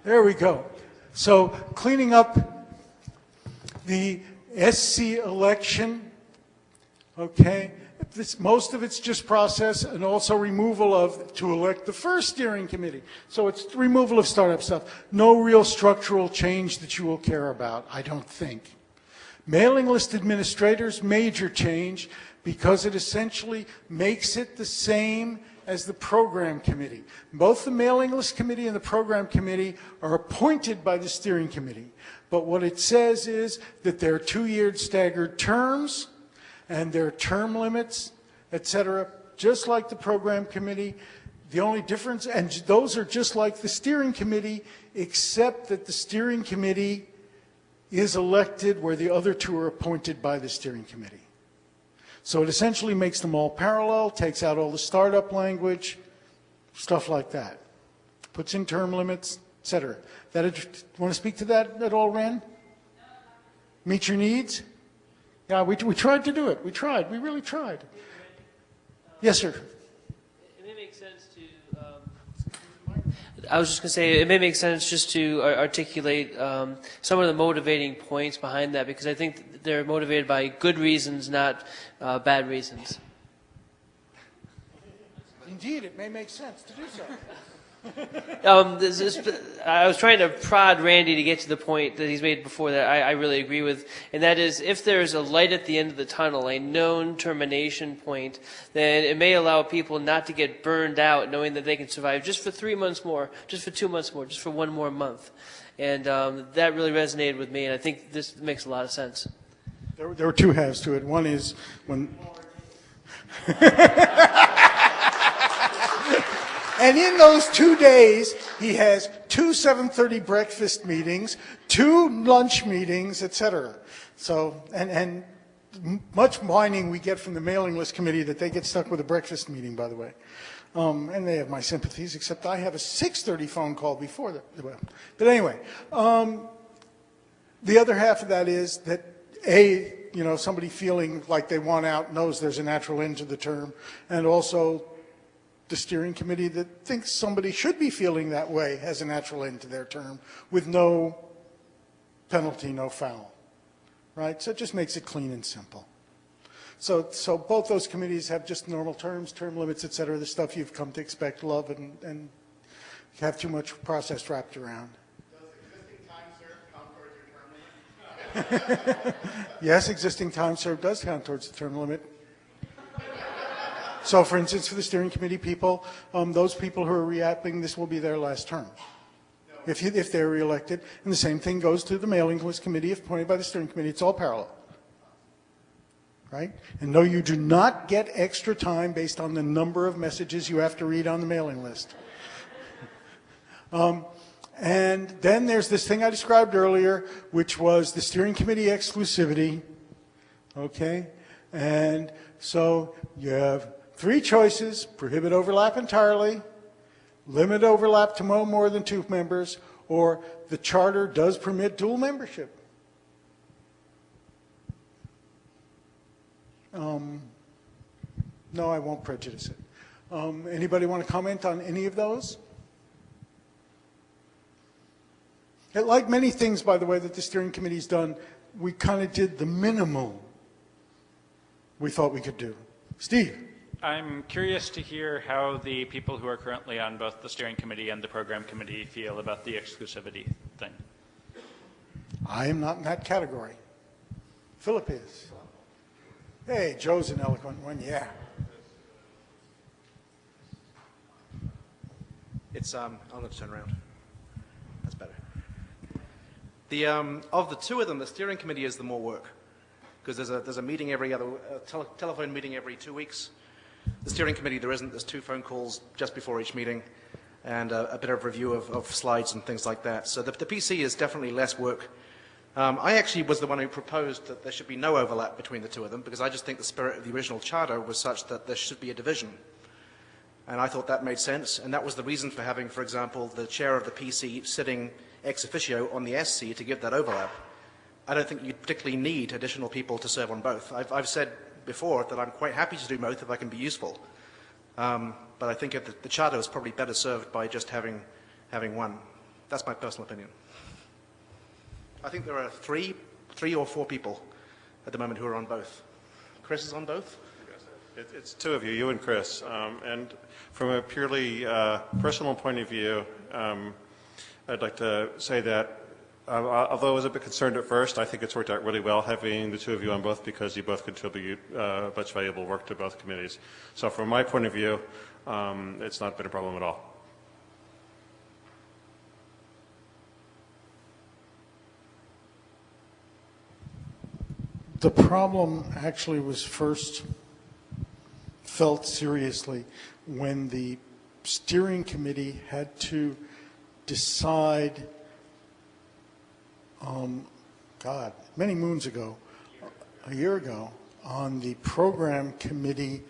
There we go. So cleaning up the SC election, okay, most of it's just process and also removal of, to elect the first steering committee. So it's removal of startup stuff. No real structural change that you will care about, I don't think. Mailing list administrators, major change, because it essentially makes it the same as the program committee. Both the mailing list committee and the program committee are appointed by the steering committee. But what it says is that they're 2-year staggered terms and their term limits, et cetera, just like the program committee. The only difference, and those are just like the steering committee, except that the steering committee is elected where the other two are appointed by the steering committee. So it essentially makes them all parallel, takes out all the startup language, stuff like that. Puts in term limits, et cetera. Want to speak to that at all, Ren? Meet your needs? Yeah, we tried to do it. We tried. We really tried. Yes, sir. It may make sense to. I was just going to say it may make sense just to articulate some of the motivating points behind that, because I think they're motivated by good reasons, not bad reasons. Indeed, it may make sense to do so. I was trying to prod Randy to get to the point that he's made before that I really agree with, and that is if there's a light at the end of the tunnel, a known termination point, then it may allow people not to get burned out knowing that they can survive just for 3 months more, just for 2 months more, just for 1 more month. And that really resonated with me, and I think this makes a lot of sense. There were two halves to it. One is when... And in those 2 days, he has 2 7:30 breakfast meetings, 2 lunch meetings, etc. So, and much whining we get from the mailing list committee that they get stuck with a breakfast meeting, by the way. And they have my sympathies, except I have a 6:30 phone call before that. But anyway, the other half of that is that, somebody feeling like they want out knows there's a natural end to the term, and also the steering committee that thinks somebody should be feeling that way has a natural end to their term with no penalty, no foul, right? So it just makes it clean and simple. So both those committees have just normal terms, term limits, et cetera, the stuff you've come to expect, love, and have too much process wrapped around. Does existing time served count towards your term limit? Yes, existing time served does count towards the term limit. So, for instance, for the steering committee people, those people who are re-apping, this will be their last term, if they're reelected. And the same thing goes to the mailing list committee, if appointed by the steering committee. It's all parallel, right? And no, you do not get extra time based on the number of messages you have to read on the mailing list. And then there's this thing I described earlier, which was the steering committee exclusivity, okay? And so you have 3 choices: prohibit overlap entirely, limit overlap to no more than 2 members, or the charter does permit dual membership. No, I won't prejudice it. Anybody want to comment on any of those? Like many things, by the way, that the steering committee's done, we kind of did the minimum we thought we could do. Steve? I'm curious to hear how the people who are currently on both the steering committee and the program committee feel about the exclusivity thing. I am not in that category. Philip is. Hey, Joe's an eloquent one, yeah. It's, I'll just turn around. That's better. Of the 2 of them, the steering committee is the more work, because there's a meeting every other, telephone meeting every 2 weeks. The steering committee, there isn't. There's 2 phone calls just before each meeting, and a bit of review of slides and things like that. So the PC is definitely less work I actually was the one who proposed that there should be no overlap between the two of them, because I just think the spirit of the original charter was such that there should be a division. And I thought that made sense, and that was the reason for having, for example, the chair of the PC sitting ex officio on the SC to give that overlap. I don't think you particularly need additional people to serve on both. I've said before that I'm quite happy to do both if I can be useful. But I think the charter is probably better served by just having one. That's my personal opinion. I think there are three or four people at the moment who are on both. Chris is on both? It's two of you, you and Chris. And from a purely personal point of view, I'd like to say that although I was a bit concerned at first, I think it's worked out really well having the two of you on both, because you both contribute much valuable work to both committees. So from my point of view, it's not been a problem at all. The problem actually was first felt seriously when the steering committee had to decide, many moons ago, a year ago, on the program committee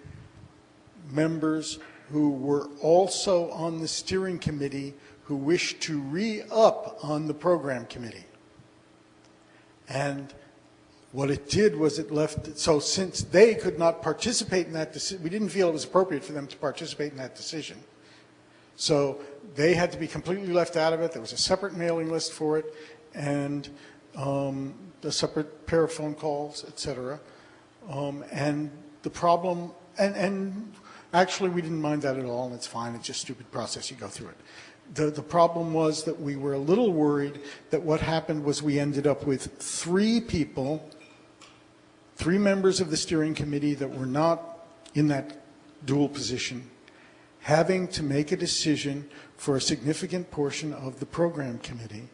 members who were also on the steering committee who wished to re-up on the program committee. And what it did was it left, so since they could not participate in that decision, we didn't feel it was appropriate for them to participate in that decision. So they had to be completely left out of it. There was a separate mailing list for it, and a separate pair of phone calls, et cetera. And the problem, and actually we didn't mind that at all, and it's fine. It's just a stupid process. You go through it. The problem was that we were a little worried that what happened was we ended up with three members of the steering committee that were not in that dual position, having to make a decision for a significant portion of the program committee.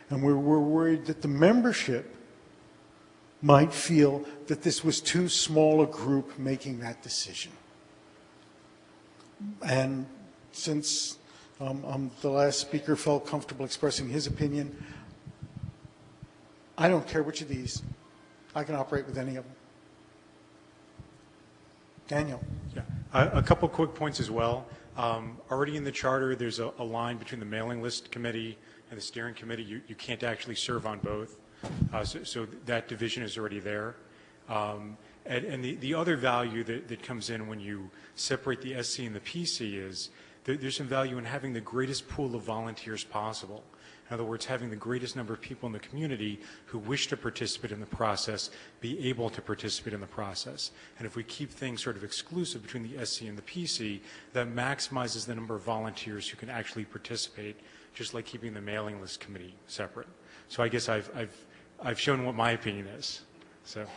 And we were worried that the membership might feel that this was too small a group making that decision. And since the last speaker felt comfortable expressing his opinion, I don't care which of these. I can operate with any of them. Daniel. Yeah. A couple quick points as well. Already in the charter, there's a line between the mailing list committee and the steering committee. You can't actually serve on both. So that division is already there. And the other value that comes in when you separate the SC and the PC is there's some value in having the greatest pool of volunteers possible. In other words, having the greatest number of people in the community who wish to participate in the process be able to participate in the process. And if we keep things sort of exclusive between the SC and the PC, that maximizes the number of volunteers who can actually participate, just like keeping the mailing list committee separate. So I guess I've shown what my opinion is. So.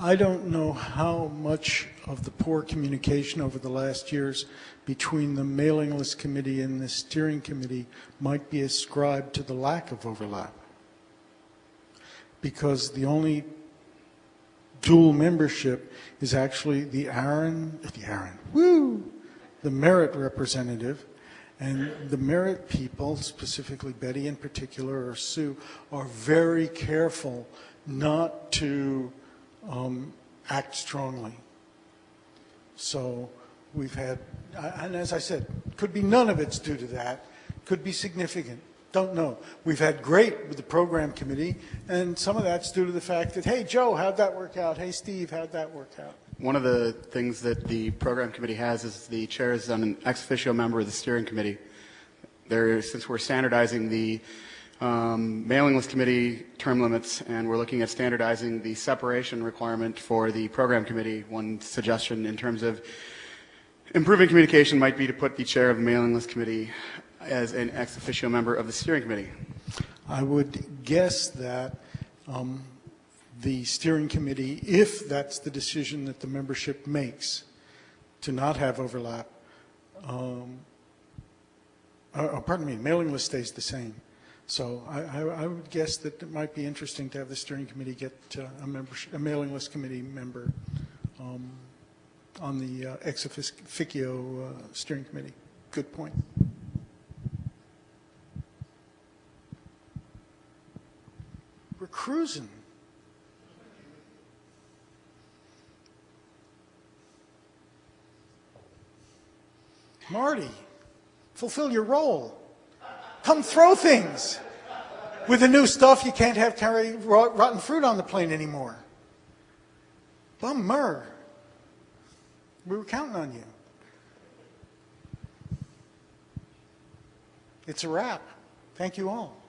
I don't know how much of the poor communication over the last years between the mailing list committee and the steering committee might be ascribed to the lack of overlap. Because the only dual membership is actually the merit representative. And the merit people, specifically Betty in particular, or Sue, are very careful not to act strongly. So we've had, and as I said, could be none of it's due to that, could be significant, don't know. We've had great with the program committee, and some of that's due to the fact that, hey, Joe, how'd that work out? Hey, Steve, how'd that work out? One of the things that the program committee has is the chair is an ex officio member of the steering committee. Since we're standardizing the mailing list committee term limits, and we're looking at standardizing the separation requirement for the program committee. One suggestion in terms of improving communication might be to put the chair of the mailing list committee as an ex officio member of the steering committee. I would guess that the steering committee, if that's the decision that the membership makes to not have overlap, mailing list stays the same. So I would guess that it might be interesting to have the steering committee get a mailing list committee member on the ex officio steering committee. Good point. cruising. Marty, fulfill your role. Come throw things. With the new stuff, you can't have carry rotten fruit on the plane anymore. Bummer. We were counting on you. It's a wrap. Thank you all.